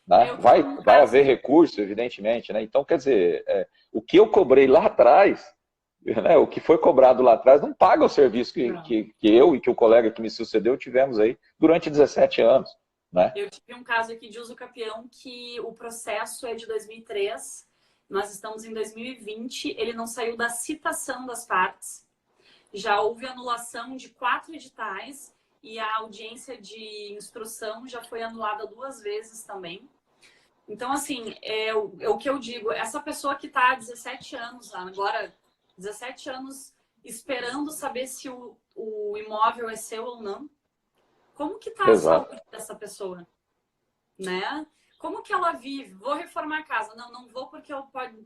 Né? Vai haver recurso, evidentemente. Né? Então, quer dizer, o que eu cobrei lá atrás, né, o que foi cobrado lá atrás, não paga o serviço que eu e que o colega que me sucedeu tivemos aí durante 17 anos. Né? Eu tive um caso aqui de uso capião que o processo é de 2003, nós estamos em 2020, ele não saiu da citação das partes, já houve anulação de 4 editais e a audiência de instrução já foi anulada 2 vezes também. Então, assim, é o que eu digo, essa pessoa que está há 17 anos, agora 17 anos esperando saber se o imóvel é seu ou não, como que está a saúde dessa pessoa? Né? Como que ela vive? Vou reformar a casa. Não vou porque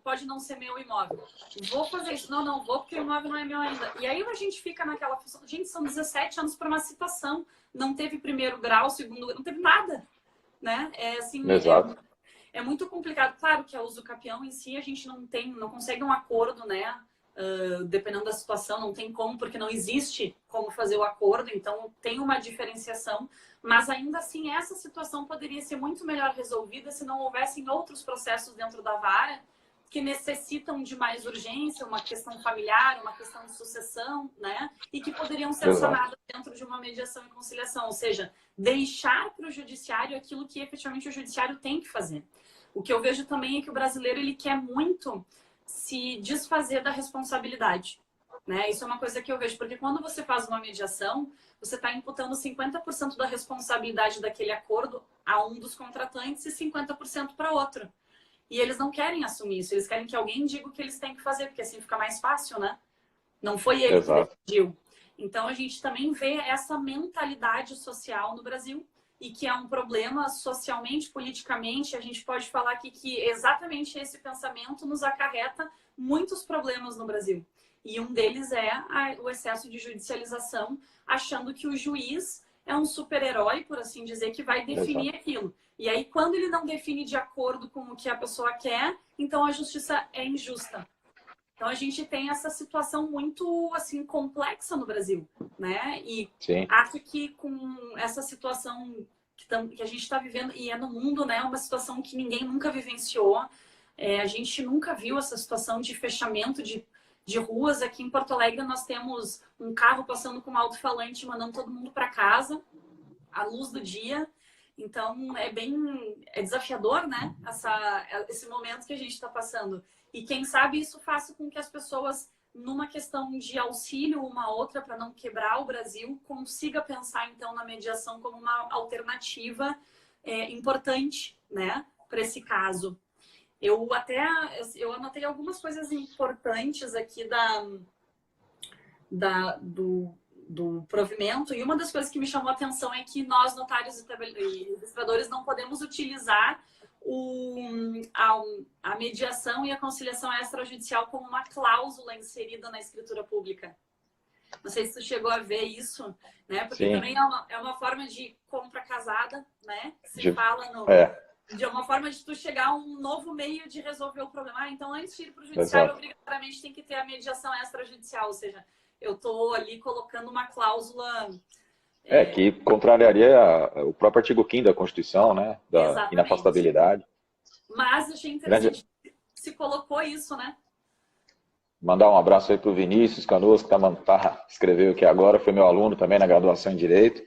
pode não ser meu imóvel. Vou fazer isso. Não vou porque o imóvel não é meu ainda. E aí a gente fica naquela função. Gente, são 17 anos para uma citação. Não teve primeiro grau, segundo grau, não teve nada. Né? É muito complicado. Claro que a uso capião em si a gente não consegue um acordo, né? Dependendo da situação, não tem como, porque não existe como fazer o acordo, então tem uma diferenciação, mas ainda assim essa situação poderia ser muito melhor resolvida se não houvessem outros processos dentro da vara que necessitam de mais urgência, uma questão familiar, uma questão de sucessão, né? E que poderiam ser sanadas dentro de uma mediação e conciliação, ou seja, deixar para o judiciário aquilo que efetivamente o judiciário tem que fazer. O que eu vejo também é que o brasileiro ele quer muito se desfazer da responsabilidade, né? Isso é uma coisa que eu vejo, porque quando você faz uma mediação, você está imputando 50% da responsabilidade daquele acordo a um dos contratantes e 50% para outro. E eles não querem assumir isso, eles querem que alguém diga o que eles têm que fazer, porque assim fica mais fácil, né? Não foi ele que decidiu. Então, a gente também vê essa mentalidade social no Brasil e que é um problema socialmente, politicamente. A gente pode falar aqui que exatamente esse pensamento nos acarreta muitos problemas no Brasil. E um deles é o excesso de judicialização, achando que o juiz é um super-herói, por assim dizer, que vai definir aquilo. E aí, quando ele não define de acordo com o que a pessoa quer, então a justiça é injusta. Então, a gente tem essa situação muito, assim, complexa no Brasil, né? E acho que com essa situação que a gente está vivendo, e é no mundo, né? Uma situação que ninguém nunca vivenciou. A gente nunca viu essa situação de fechamento de ruas. Aqui em Porto Alegre, nós temos um carro passando com um alto-falante, mandando todo mundo para casa, à luz do dia. Então, é desafiador, né? Esse momento que a gente está passando. E quem sabe isso faça com que as pessoas, numa questão de auxílio uma outra, para não quebrar o Brasil, consiga pensar, então, na mediação como uma alternativa importante, né? Para esse caso. Eu anotei algumas coisas importantes aqui do provimento, e uma das coisas que me chamou a atenção é que nós, notários e registradores, não podemos utilizar a mediação e a conciliação extrajudicial como uma cláusula inserida na escritura pública. Não sei se tu chegou a ver isso, né? Porque também é uma forma de compra casada, né? Se fala de uma forma de tu chegar a um novo meio de resolver o problema. Então, antes de ir para o judiciário, obrigatoriamente tem que ter a mediação extrajudicial, ou seja, eu estou ali colocando uma cláusula... que contrariaria o próprio artigo 5º da Constituição, né? Da inafastabilidade. Mas achei interessante que se colocou isso, né? Mandar um abraço aí para o Vinícius Canoas, que escreveu aqui agora, foi meu aluno também na graduação em Direito.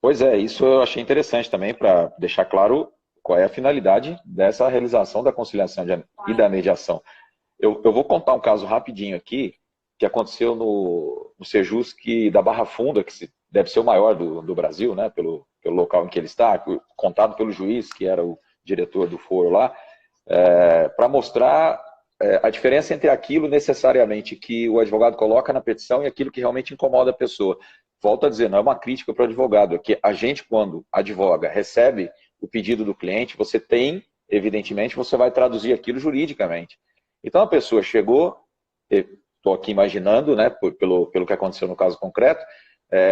Pois é, isso eu achei interessante também, para deixar claro qual é a finalidade dessa realização da conciliação e da mediação. Eu vou contar um caso rapidinho aqui, que aconteceu no Sejusc da Barra Funda, que deve ser o maior do Brasil, né, pelo local em que ele está, contado pelo juiz, que era o diretor do foro lá, para mostrar a diferença entre aquilo necessariamente que o advogado coloca na petição e aquilo que realmente incomoda a pessoa. Volto a dizer, não é uma crítica para o advogado, é que a gente, quando advoga, recebe o pedido do cliente, você tem, evidentemente, você vai traduzir aquilo juridicamente. Então a pessoa chegou, estou aqui imaginando, né, pelo que aconteceu no caso concreto,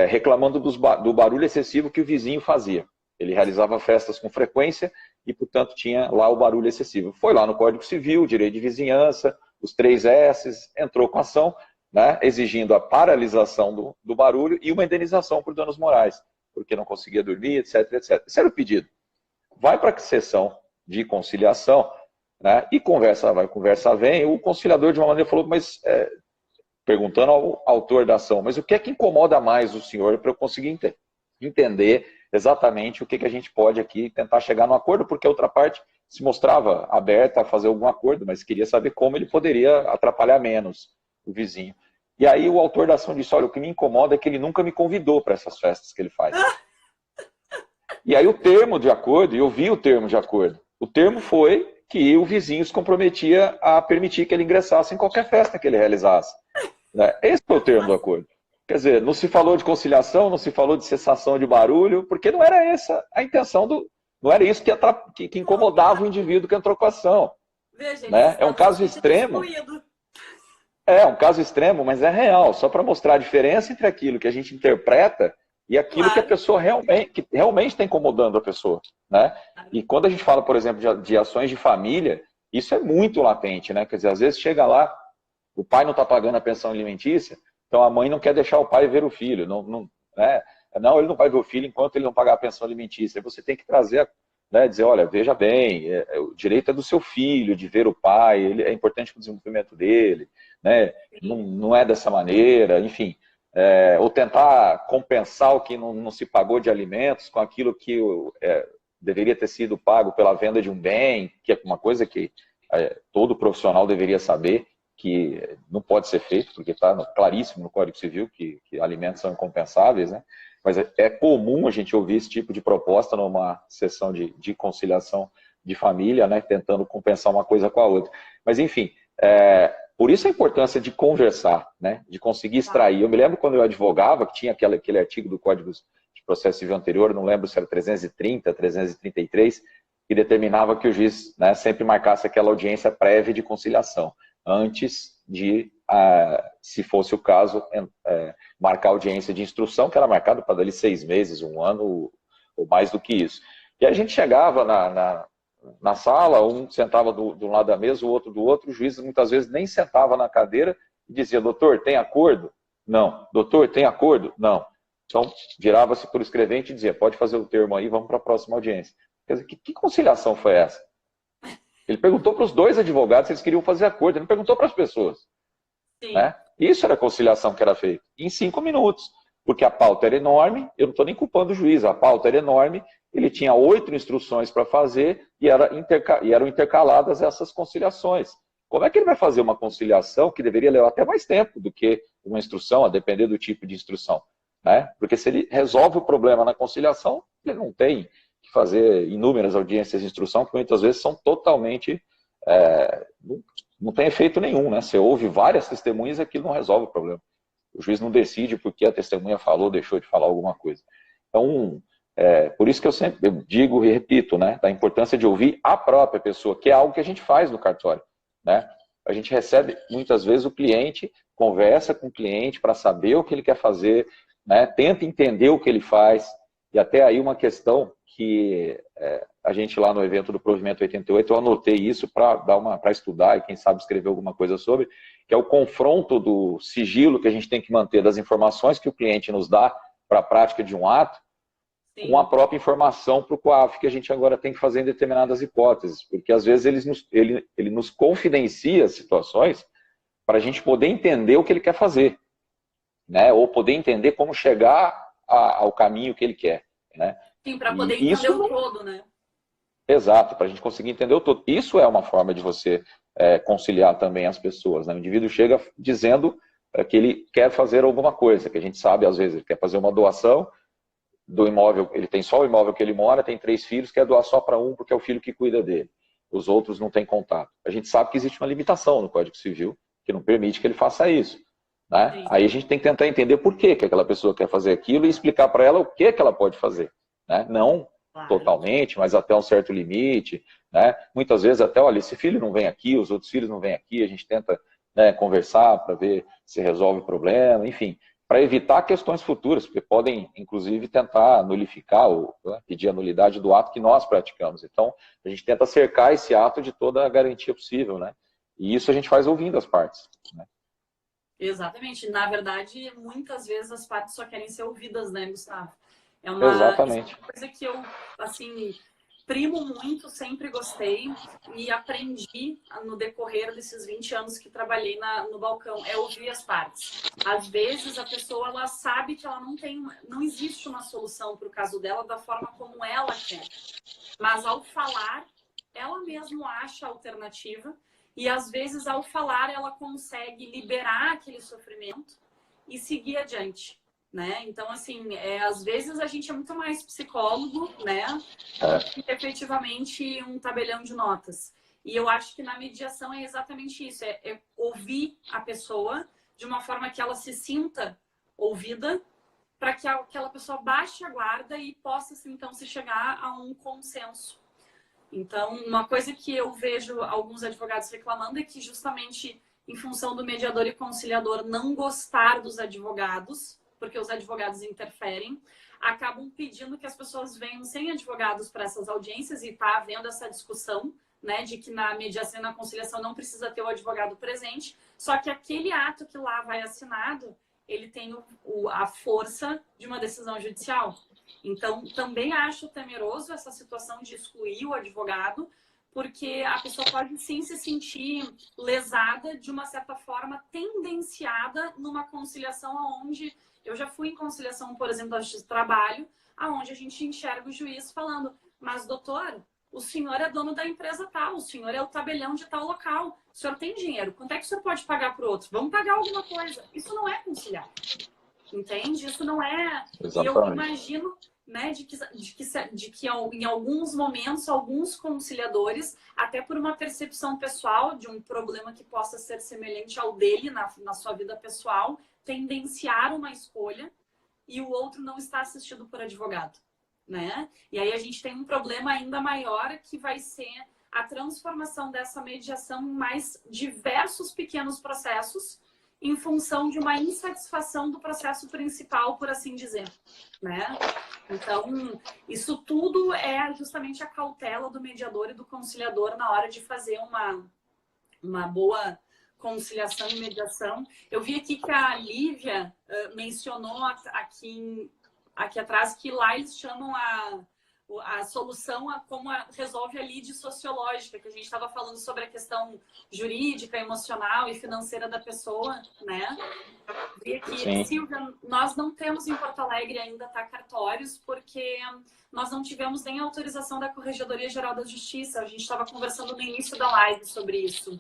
reclamando do barulho excessivo que o vizinho fazia. Ele realizava festas com frequência e, portanto, tinha lá o barulho excessivo. Foi lá no Código Civil, direito de vizinhança, os 3 S's, entrou com ação, né, exigindo a paralisação do barulho e uma indenização por danos morais, porque não conseguia dormir, etc, etc. Esse era o pedido. Vai para a sessão de conciliação, né, e conversa vai, conversa vem. O conciliador, de uma maneira, falou, mas... perguntando ao autor da ação, mas o que é que incomoda mais o senhor para eu conseguir entender exatamente o que a gente pode aqui tentar chegar no acordo, porque a outra parte se mostrava aberta a fazer algum acordo, mas queria saber como ele poderia atrapalhar menos o vizinho. E aí o autor da ação disse, olha, o que me incomoda é que ele nunca me convidou para essas festas que ele faz. E aí o termo de acordo, eu vi o termo de acordo, o termo foi que o vizinho se comprometia a permitir que ele ingressasse em qualquer festa que ele realizasse. Esse foi o termo do acordo. Quer dizer, não se falou de conciliação, não se falou de cessação de barulho, porque não era essa a intenção não era isso que incomodava o indivíduo que entrou com a ação. Veja, né? É um caso extremo. É um caso extremo, mas é real, só para mostrar a diferença entre aquilo que a gente interpreta e aquilo que a pessoa realmente está incomodando a pessoa. Né? E quando a gente fala, por exemplo, de ações de família, isso é muito latente, né? Quer dizer, às vezes chega lá, o pai não está pagando a pensão alimentícia, então a mãe não quer deixar o pai ver o filho. Não, ele não vai ver o filho enquanto ele não pagar a pensão alimentícia. Você tem que trazer, né, dizer, olha, veja bem, o direito é do seu filho de ver o pai, é importante para o desenvolvimento dele, né? Não é dessa maneira, enfim. Ou tentar compensar o que não se pagou de alimentos com aquilo que deveria ter sido pago pela venda de um bem, que é uma coisa que todo profissional deveria saber, que não pode ser feito, porque está claríssimo no Código Civil que alimentos são incompensáveis, né? Mas é comum a gente ouvir esse tipo de proposta numa sessão de conciliação de família, né? Tentando compensar uma coisa com a outra. Mas, enfim, por isso a importância de conversar, né? De conseguir extrair. Eu me lembro quando eu advogava, que tinha aquele artigo do Código de Processo Civil anterior, não lembro se era 330, 333, que determinava que o juiz, né, sempre marcasse aquela audiência prévia de conciliação, antes de, se fosse o caso, marcar audiência de instrução, que era marcada para dali 6 meses, 1 ano, ou mais do que isso. E a gente chegava na sala, um sentava de um lado da mesa, o outro do outro, o juiz muitas vezes nem sentava na cadeira e dizia, doutor, tem acordo? Não. Doutor, tem acordo? Não. Então, virava-se para o escrevente e dizia, pode fazer o termo aí, vamos para a próxima audiência. Quer dizer, que conciliação foi essa? Ele perguntou para os 2 advogados se eles queriam fazer acordo, ele não perguntou para as pessoas. Né? Isso era a conciliação que era feita, em 5 minutos, porque a pauta era enorme, eu não estou nem culpando o juiz, a pauta era enorme, ele tinha 8 instruções para fazer e eram intercaladas essas conciliações. Como é que ele vai fazer uma conciliação que deveria levar até mais tempo do que uma instrução, a depender do tipo de instrução? Né? Porque se ele resolve o problema na conciliação, ele não tem que fazer inúmeras audiências de instrução, que muitas vezes são totalmente... não tem efeito nenhum, né? Você ouve várias testemunhas e aquilo não resolve o problema. O juiz não decide porque a testemunha falou, deixou de falar alguma coisa. Então, por isso que eu digo e repito, né? Da importância de ouvir a própria pessoa, que é algo que a gente faz no cartório, né? A gente recebe, muitas vezes, o cliente, conversa com o cliente para saber o que ele quer fazer, né? Tenta entender o que ele faz, e até aí uma questão que a gente lá no evento do Provimento 88, eu anotei isso para estudar e quem sabe escrever alguma coisa sobre, que é o confronto do sigilo que a gente tem que manter das informações que o cliente nos dá para a prática de um ato, Sim. com a própria informação para o COAF que a gente agora tem que fazer em determinadas hipóteses, porque às vezes ele nos confidencia situações para a gente poder entender o que ele quer fazer, né? Ou poder entender como chegar ao caminho que ele quer, né? Sim, para poder entender o todo, né? Exato, para a gente conseguir entender o todo. Isso é uma forma de você conciliar também as pessoas, né? O indivíduo chega dizendo que ele quer fazer alguma coisa, que a gente sabe, às vezes, ele quer fazer uma doação do imóvel, ele tem só o imóvel que ele mora, tem 3 filhos, quer doar só para um, porque é o filho que cuida dele. Os outros não têm contato. A gente sabe que existe uma limitação no Código Civil, que não permite que ele faça isso. Né? Aí a gente tem que tentar entender por que aquela pessoa quer fazer aquilo e explicar para ela o que ela pode fazer. Né? Não totalmente, mas até um certo limite. Né? Muitas vezes até, olha, esse filho não vem aqui, os outros filhos não vêm aqui, a gente tenta, né, conversar para ver se resolve o problema, enfim, para evitar questões futuras, porque podem, inclusive, tentar nulificar ou pedir a nulidade do ato que nós praticamos. Então, a gente tenta cercar esse ato de toda a garantia possível, né? E isso a gente faz ouvindo as partes. Né? Exatamente. Na verdade, muitas vezes as partes só querem ser ouvidas, né, Gustavo? Exatamente. É uma coisa que eu, assim, primo muito, sempre gostei e aprendi no decorrer desses 20 anos que trabalhei no balcão, é ouvir as partes. Às vezes a pessoa, ela sabe que ela não existe uma solução para o caso dela da forma como ela quer. Mas ao falar, ela mesma acha a alternativa e às vezes ao falar ela consegue liberar aquele sofrimento e seguir adiante. Né? Então, assim, às vezes a gente é muito mais psicólogo, né? Que efetivamente um tabelião de notas. E eu acho que na mediação é exatamente isso, é ouvir a pessoa de uma forma que ela se sinta ouvida, para que aquela pessoa baixe a guarda e possa, assim, então, se chegar a um consenso. Então, uma coisa que eu vejo alguns advogados reclamando é que justamente em função do mediador e conciliador não gostar dos advogados, porque os advogados interferem, acabam pedindo que as pessoas venham sem advogados para essas audiências e está havendo essa discussão, né, de que na mediação e na conciliação não precisa ter o advogado presente, só que aquele ato que lá vai assinado, ele tem a força de uma decisão judicial. Então, também acho temeroso essa situação de excluir o advogado, porque a pessoa pode sim se sentir lesada, de uma certa forma, tendenciada numa conciliação onde... Eu já fui em conciliação, por exemplo, de trabalho, aonde a gente enxerga o juiz falando, mas doutor, o senhor é dono da empresa tal, o senhor é o tabelião de tal local, o senhor tem dinheiro, quanto é que o senhor pode pagar para o outro? Vamos pagar alguma coisa. Isso não é conciliar, entende? Isso não é... Exatamente. E eu imagino, né, de que em alguns momentos, alguns conciliadores, até por uma percepção pessoal de um problema que possa ser semelhante ao dele na sua vida pessoal, tendenciar uma escolha e o outro não está assistido por advogado, né? E aí a gente tem um problema ainda maior, que vai ser a transformação dessa mediação em mais diversos pequenos processos em função de uma insatisfação do processo principal, por assim dizer, né? Então, isso tudo é justamente a cautela do mediador e do conciliador na hora de fazer uma boa conciliação e mediação. Eu vi aqui que a Lívia mencionou aqui atrás que lá eles chamam a solução como resolve a lide sociológica, que a gente estava falando sobre a questão jurídica, emocional e financeira da pessoa, né? Vi aqui, Silvia, nós não temos em Porto Alegre ainda cartórios, porque nós não tivemos nem a autorização da Corregedoria Geral da Justiça. A gente estava conversando no início da live sobre isso.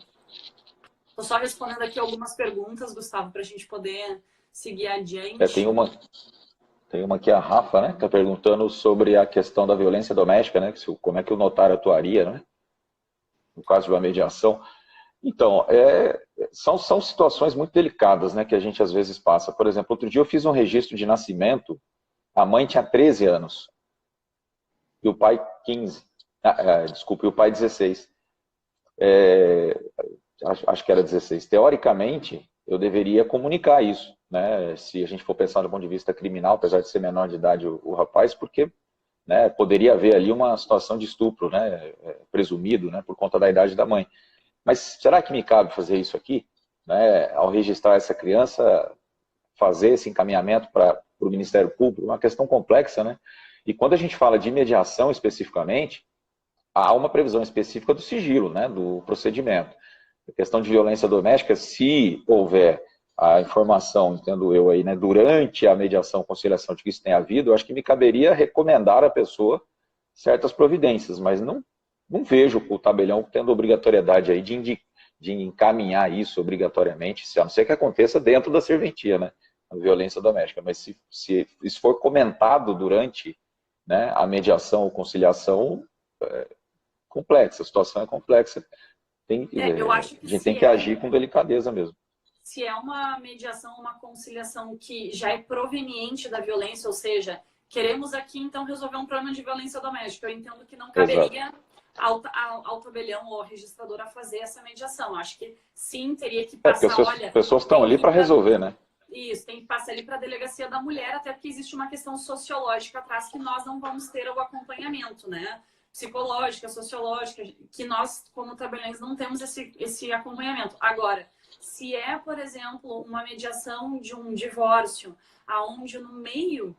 Estou só respondendo aqui algumas perguntas, Gustavo, para a gente poder seguir adiante. Tem uma aqui, a Rafa, né? Está perguntando sobre a questão da violência doméstica, né? Como é que o notário atuaria, né? No caso de uma mediação. Então, são situações muito delicadas, né? Que a gente às vezes passa. Por exemplo, outro dia eu fiz um registro de nascimento, a mãe tinha 13 anos e o pai 15. Desculpa, e o pai 16. Acho que era 16. Teoricamente, eu deveria comunicar isso, né? Se a gente for pensar do ponto de vista criminal, apesar de ser menor de idade o rapaz, porque, né, poderia haver ali uma situação de estupro, né, presumido, né, por conta da idade da mãe. Mas será que me cabe fazer isso aqui? Né, ao registrar essa criança, fazer esse encaminhamento para o Ministério Público? Uma questão complexa, né? E quando a gente fala de mediação especificamente, há uma previsão específica do sigilo, né, do procedimento. A questão de violência doméstica, se houver a informação, entendo eu aí, né, durante a mediação, conciliação de que isso tenha havido, eu acho que me caberia recomendar à pessoa certas providências, mas não vejo o tabelião tendo obrigatoriedade aí de encaminhar isso obrigatoriamente, a não ser que aconteça dentro da serventia, né, a violência doméstica. Mas se isso for comentado durante, né, a mediação ou conciliação, complexa, a situação é complexa. Eu acho que a gente tem que agir com delicadeza mesmo. Se é uma mediação, uma conciliação que já é proveniente da violência, ou seja, queremos aqui então resolver um problema de violência doméstica, eu entendo que não caberia ao tabelião ou ao registrador a fazer essa mediação. Acho que sim, teria que passar, as pessoas estão ali para resolver, né? Isso, tem que passar ali para a delegacia da mulher, até porque existe uma questão sociológica atrás que nós não vamos ter o acompanhamento, né? Psicológica, sociológica, que nós, como tabeliões, não temos esse acompanhamento. Agora, se é, por exemplo, uma mediação de um divórcio, aonde no meio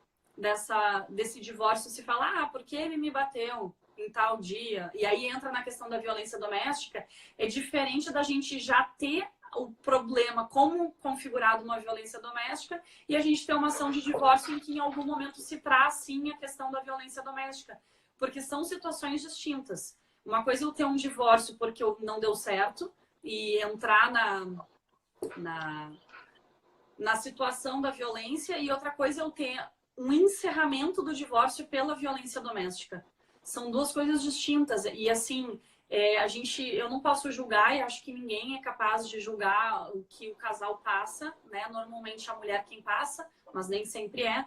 desse divórcio se fala, porque ele me bateu em tal dia, e aí entra na questão da violência doméstica, é diferente da gente já ter o problema como configurado uma violência doméstica e a gente ter uma ação de divórcio em que em algum momento se traz, sim, a questão da violência doméstica. Porque são situações distintas. Uma coisa é eu ter um divórcio porque não deu certo e entrar na situação da violência, e outra coisa é eu ter um encerramento do divórcio pela violência doméstica. São duas coisas distintas. E assim, eu não posso julgar, e acho que ninguém é capaz de julgar o que o casal passa, né? Normalmente a mulher quem passa, mas nem sempre é.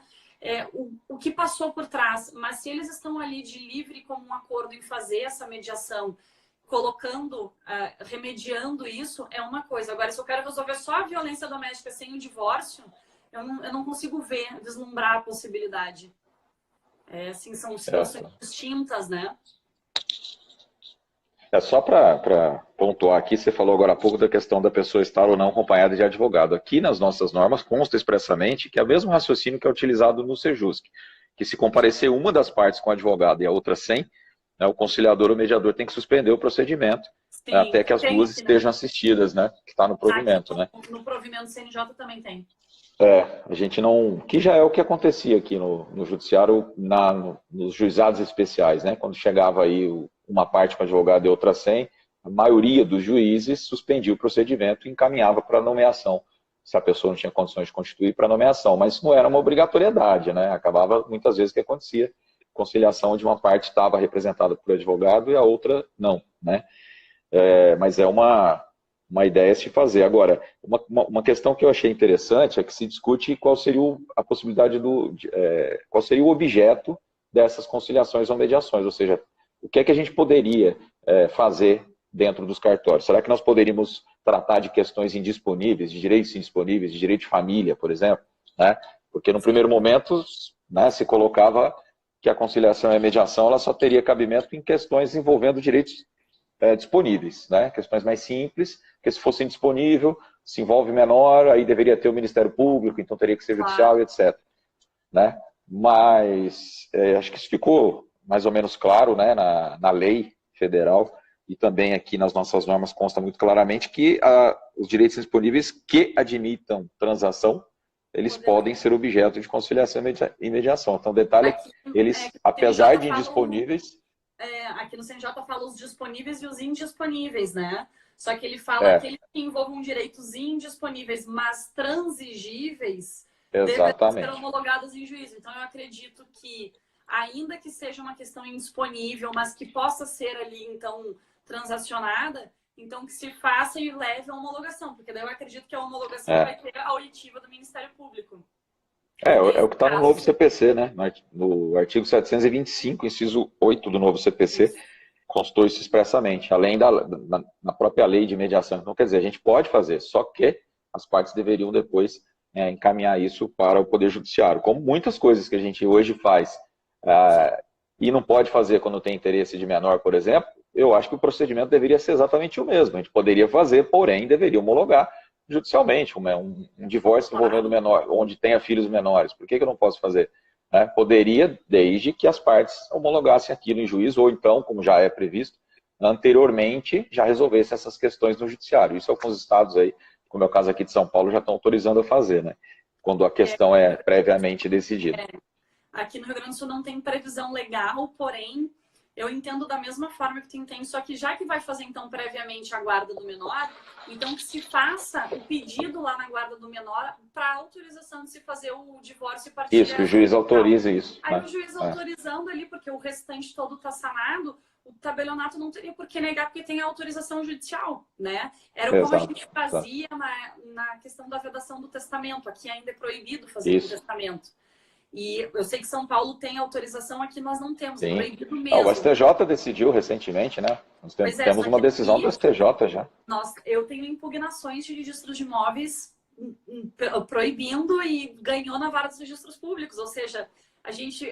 O que passou por trás, mas se eles estão ali de livre comum acordo em fazer essa mediação, colocando, remediando isso, é uma coisa. Agora, se eu quero resolver só a violência doméstica sem o divórcio, eu não consigo vislumbrar a possibilidade. Assim, são situações distintas, né? Só para pontuar aqui, você falou agora há pouco da questão da pessoa estar ou não acompanhada de advogado. Aqui nas nossas normas consta expressamente que é o mesmo raciocínio que é utilizado no Sejusc, que se comparecer uma das partes com advogado e a outra sem, né, o conciliador ou mediador tem que suspender o procedimento. Sim, até que as duas estejam assistidas, né? Que está no provimento, né? No provimento do CNJ também tem. A gente não... Que já é o que acontecia aqui no judiciário, nos juizados especiais, né? Quando chegava aí uma parte com advogado e outra sem, a maioria dos juízes suspendia o procedimento e encaminhava para nomeação, se a pessoa não tinha condições de constituir, para nomeação. Mas isso não era uma obrigatoriedade, né? Acabava muitas vezes que acontecia conciliação de uma parte estava representada por advogado e a outra não, né? Mas é uma ideia a se fazer. Agora, uma questão que eu achei interessante é que se discute qual seria a possibilidade qual seria o objeto dessas conciliações ou mediações, ou seja, o que é que a gente poderia fazer dentro dos cartórios? Será que nós poderíamos tratar de questões indisponíveis, de direitos indisponíveis, de direito de família, por exemplo, né? Porque no primeiro momento, né, se colocava que a conciliação e a mediação ela só teria cabimento em questões envolvendo direitos disponíveis, né? Questões mais simples, que se fosse indisponível, se envolve menor, aí deveria ter o Ministério Público, então teria que ser judicial, etc. Né? Mas acho que isso ficou mais ou menos claro, né, na lei federal e também aqui nas nossas normas consta muito claramente que os direitos disponíveis que admitam transação, eles podem ser objeto de conciliação e mediação. Então, o detalhe é que eles, apesar de indisponíveis... Aqui no CNJ fala os disponíveis e os indisponíveis, né? Só que ele fala aqueles que envolvam direitos indisponíveis, mas transigíveis, devem ser homologados em juízo. Então, eu acredito que, ainda que seja uma questão indisponível, mas que possa ser ali, então, transacionada, então que se faça e leve a homologação, porque daí eu acredito que a homologação vai ter a oitiva do Ministério Público. É o que está no novo CPC, né? No artigo 725, inciso 8 do novo CPC, constou isso expressamente, além na própria lei de mediação. Então, quer dizer, a gente pode fazer, só que as partes deveriam depois encaminhar isso para o Poder Judiciário. Como muitas coisas que a gente hoje faz e não pode fazer quando tem interesse de menor, por exemplo, eu acho que o procedimento deveria ser exatamente o mesmo. A gente poderia fazer, porém, deveria homologar judicialmente, um divórcio envolvendo menor, onde tenha filhos menores. Por que eu não posso fazer? Poderia, desde que as partes homologassem aquilo em juízo, ou então, como já é previsto, anteriormente já resolvessem essas questões no judiciário. Isso alguns estados aí, como é o caso aqui de São Paulo, já estão autorizando a fazer, né? Quando a questão é previamente decidida. Aqui no Rio Grande do Sul não tem previsão legal, porém, eu entendo da mesma forma que tu entende, só que já que vai fazer, então, previamente a guarda do menor, então que se faça o pedido lá na guarda do menor para autorização de se fazer o divórcio partilhado. Isso, que o juiz autorize isso. Aí o juiz autorizando ali, porque o restante todo está sanado, o tabelionato não teria por que negar, porque tem a autorização judicial, né? Era como a gente fazia na questão da vedação do testamento. Aqui ainda é proibido fazer o testamento. E eu sei que São Paulo tem autorização, aqui nós não temos, é proibido mesmo. O STJ decidiu recentemente, né? Nós temos uma decisão do STJ já. Eu tenho impugnações de registros de imóveis proibindo e ganhou na vara dos registros públicos, ou seja,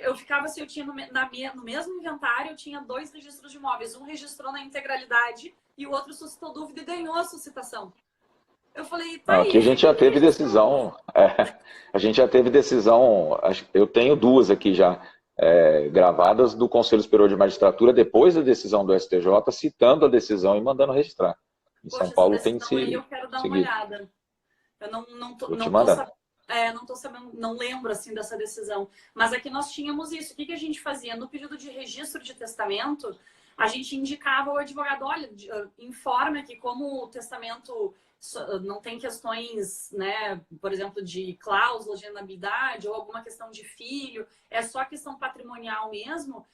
eu ficava assim, eu tinha no mesmo inventário, eu tinha 2 registros de imóveis, um registrou na integralidade e o outro suscitou dúvida e ganhou a suscitação. Eu falei, aqui a gente já teve decisão, a gente já teve decisão, eu tenho 2 aqui já gravadas do Conselho Superior de Magistratura depois da decisão do STJ, citando a decisão e mandando registrar. Em São Paulo tem se eu quero dar uma olhada. Eu não tô sabendo, não lembro assim dessa decisão. Mas aqui nós tínhamos isso. O que a gente fazia? No pedido de registro de testamento, a gente indicava ao advogado, olha, informa que como o testamento não tem questões, né, por exemplo, de cláusula de inabilidade ou alguma questão de filho, é só questão patrimonial mesmo,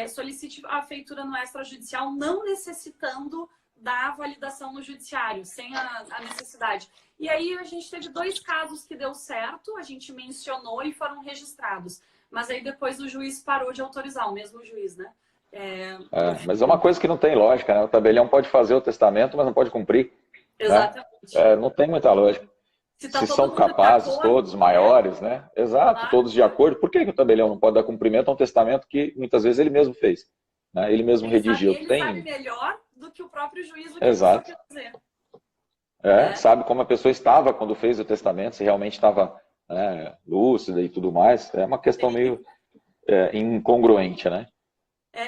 solicite a feitura no extrajudicial, não necessitando da validação no judiciário, sem a necessidade. E aí a gente teve 2 casos que deu certo, a gente mencionou e foram registrados. Mas aí depois o juiz parou de autorizar, o mesmo juiz, né? Mas é uma coisa que não tem lógica, né? O tabelião pode fazer o testamento, mas não pode cumprir. Exatamente. Né? Não tem muita lógica. Se são capazes, todos maiores, né? Exato, claro. Todos de acordo. Por que o tabelião não pode dar cumprimento a um testamento que muitas vezes ele mesmo fez? Né? Ele mesmo redigiu. Ele sabe melhor do que o próprio juiz o que Exato. ele fazer. Sabe como a pessoa estava quando fez o testamento, se realmente estava lúcida e tudo mais. É uma questão meio incongruente, né?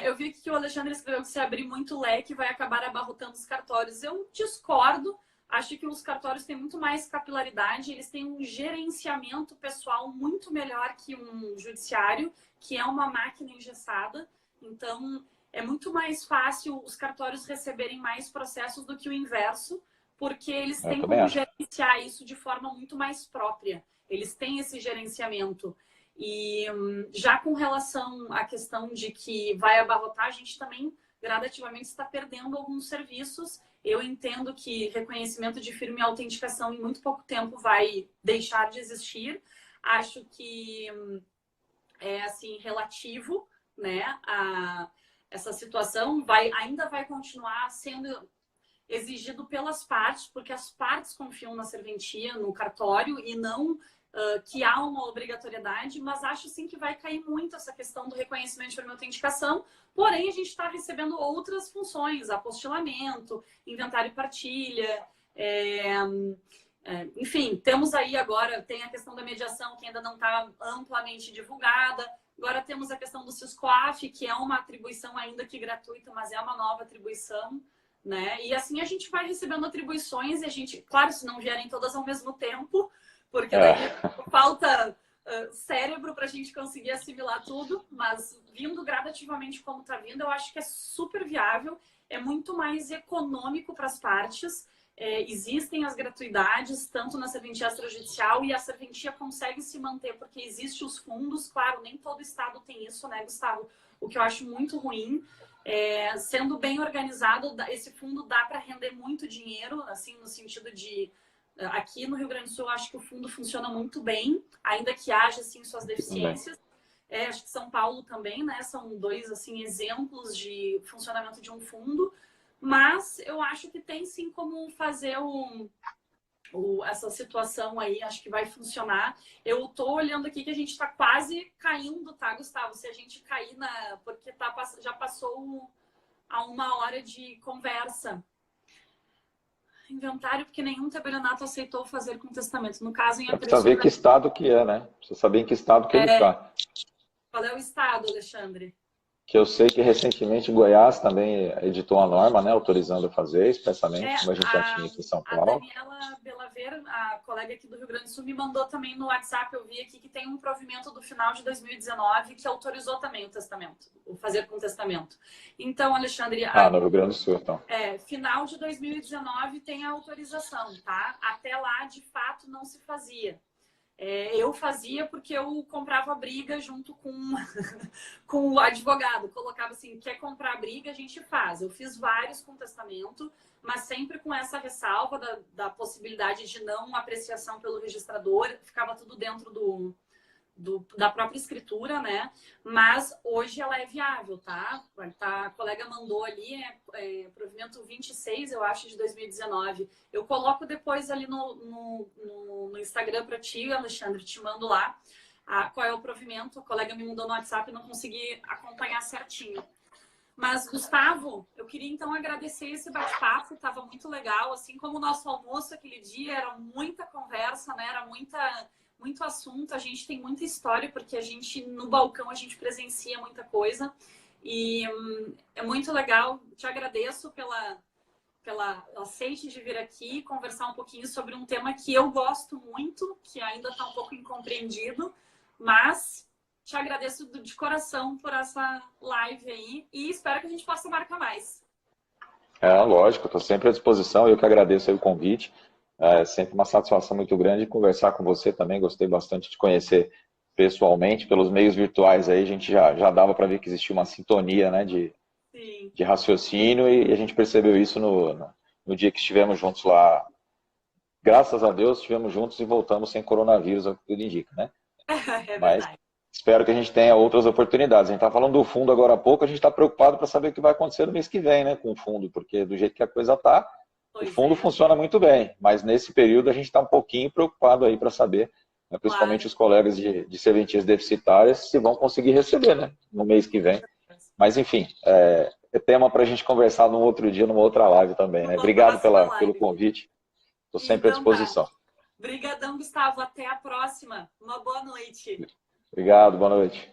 Eu vi que o Alexandre escreveu que se abrir muito leque vai acabar abarrotando os cartórios. Eu discordo. Acho que os cartórios têm muito mais capilaridade, eles têm um gerenciamento pessoal muito melhor que um judiciário, que é uma máquina engessada. Então, é muito mais fácil os cartórios receberem mais processos do que o inverso, porque eles têm como gerenciar isso de forma muito mais própria. Eles têm esse gerenciamento. E já com relação à questão de que vai abarrotar, a gente também gradativamente está perdendo alguns serviços. Eu entendo que reconhecimento de firma e autenticação em muito pouco tempo vai deixar de existir. Acho que é assim relativo, né? Essa situação ainda vai continuar sendo exigido pelas partes, porque as partes confiam na serventia, no cartório, e não que há uma obrigatoriedade, mas acho sim que vai cair muito essa questão do reconhecimento de firma e autenticação, porém a gente está recebendo outras funções, apostilamento, inventário e partilha, enfim, temos aí agora, tem a questão da mediação que ainda não está amplamente divulgada, agora temos a questão do Siscoaf, que é uma atribuição ainda que gratuita, mas é uma nova atribuição, né? E assim a gente vai recebendo atribuições e a gente, claro, se não vierem todas ao mesmo tempo, porque daí falta cérebro para a gente conseguir assimilar tudo, mas vindo gradativamente como está vindo, eu acho que é super viável, é muito mais econômico para as partes. Existem as gratuidades, tanto na serventia extrajudicial, e a serventia consegue se manter, porque existem os fundos, claro, nem todo estado tem isso, né, Gustavo? O que eu acho muito ruim, sendo bem organizado, esse fundo dá para render muito dinheiro, assim, no sentido de... Aqui no Rio Grande do Sul, eu acho que o fundo funciona muito bem, ainda que haja, assim, suas deficiências. Acho que São Paulo também, né? São dois, assim, exemplos de funcionamento de um fundo. Mas eu acho que tem sim como fazer essa situação aí, acho que vai funcionar. Eu tô olhando aqui que a gente tá quase caindo, tá, Gustavo? Se a gente cair porque já passou a 1 hora de conversa. Inventário, porque nenhum tabelionato aceitou fazer com testamento. No caso, em precisa saber que estado que é, né? Precisa saber em que estado que ele está. Qual é o estado, Alexandre? Que eu sei que recentemente Goiás também editou a norma, né, autorizando a fazer expressamente, como a gente já tinha aqui em São Paulo. A Daniela Belaver, a colega aqui do Rio Grande do Sul, me mandou também no WhatsApp, eu vi aqui que tem um provimento do final de 2019 que autorizou também o testamento, o fazer com testamento. Então, Alexandre... no Rio Grande do Sul, então. Final de 2019 tem a autorização, tá? Até lá, de fato, não se fazia. Eu fazia porque eu comprava briga junto com o advogado. Colocava assim, quer comprar briga, a gente faz. Eu fiz vários com testamento, mas sempre com essa ressalva da possibilidade de não apreciação pelo registrador. Ficava tudo dentro da própria escritura, né? Mas hoje ela é viável, tá? A colega mandou ali, provimento 26, eu acho, de 2019. Eu coloco depois ali no Instagram para ti, Alexandre, te mando lá qual é o provimento. A colega me mandou no WhatsApp e não consegui acompanhar certinho. Mas, Gustavo, eu queria então agradecer esse bate-papo, estava muito legal, assim como o nosso almoço aquele dia, era muita conversa, né? Era muito assunto, a gente tem muita história, porque no balcão, a gente presencia muita coisa. E é muito legal, te agradeço pela aceite de vir aqui conversar um pouquinho sobre um tema que eu gosto muito, que ainda está um pouco incompreendido, mas te agradeço de coração por essa live aí e espero que a gente possa marcar mais. Lógico, estou sempre à disposição, eu que agradeço aí o convite. É sempre uma satisfação muito grande conversar com você também, gostei bastante de conhecer pessoalmente, pelos meios virtuais aí, a gente já dava para ver que existia uma sintonia, né, de raciocínio, e a gente percebeu isso no dia que estivemos juntos lá. Graças a Deus, estivemos juntos e voltamos sem coronavírus, é o que tudo indica, né? Mas espero que a gente tenha outras oportunidades. A gente está falando do fundo agora há pouco, a gente está preocupado para saber o que vai acontecer no mês que vem, né, com o fundo, porque do jeito que a coisa está, o fundo funciona muito bem, mas nesse período a gente está um pouquinho preocupado aí para saber, né, principalmente os colegas de serventias deficitárias, se vão conseguir receber, né, no mês que vem. Mas, enfim, é tema para a gente conversar num outro dia, numa outra live também, né? Obrigado pelo convite, estou sempre à disposição. Obrigadão, Gustavo. Até a próxima. Uma boa noite. Obrigado, boa noite.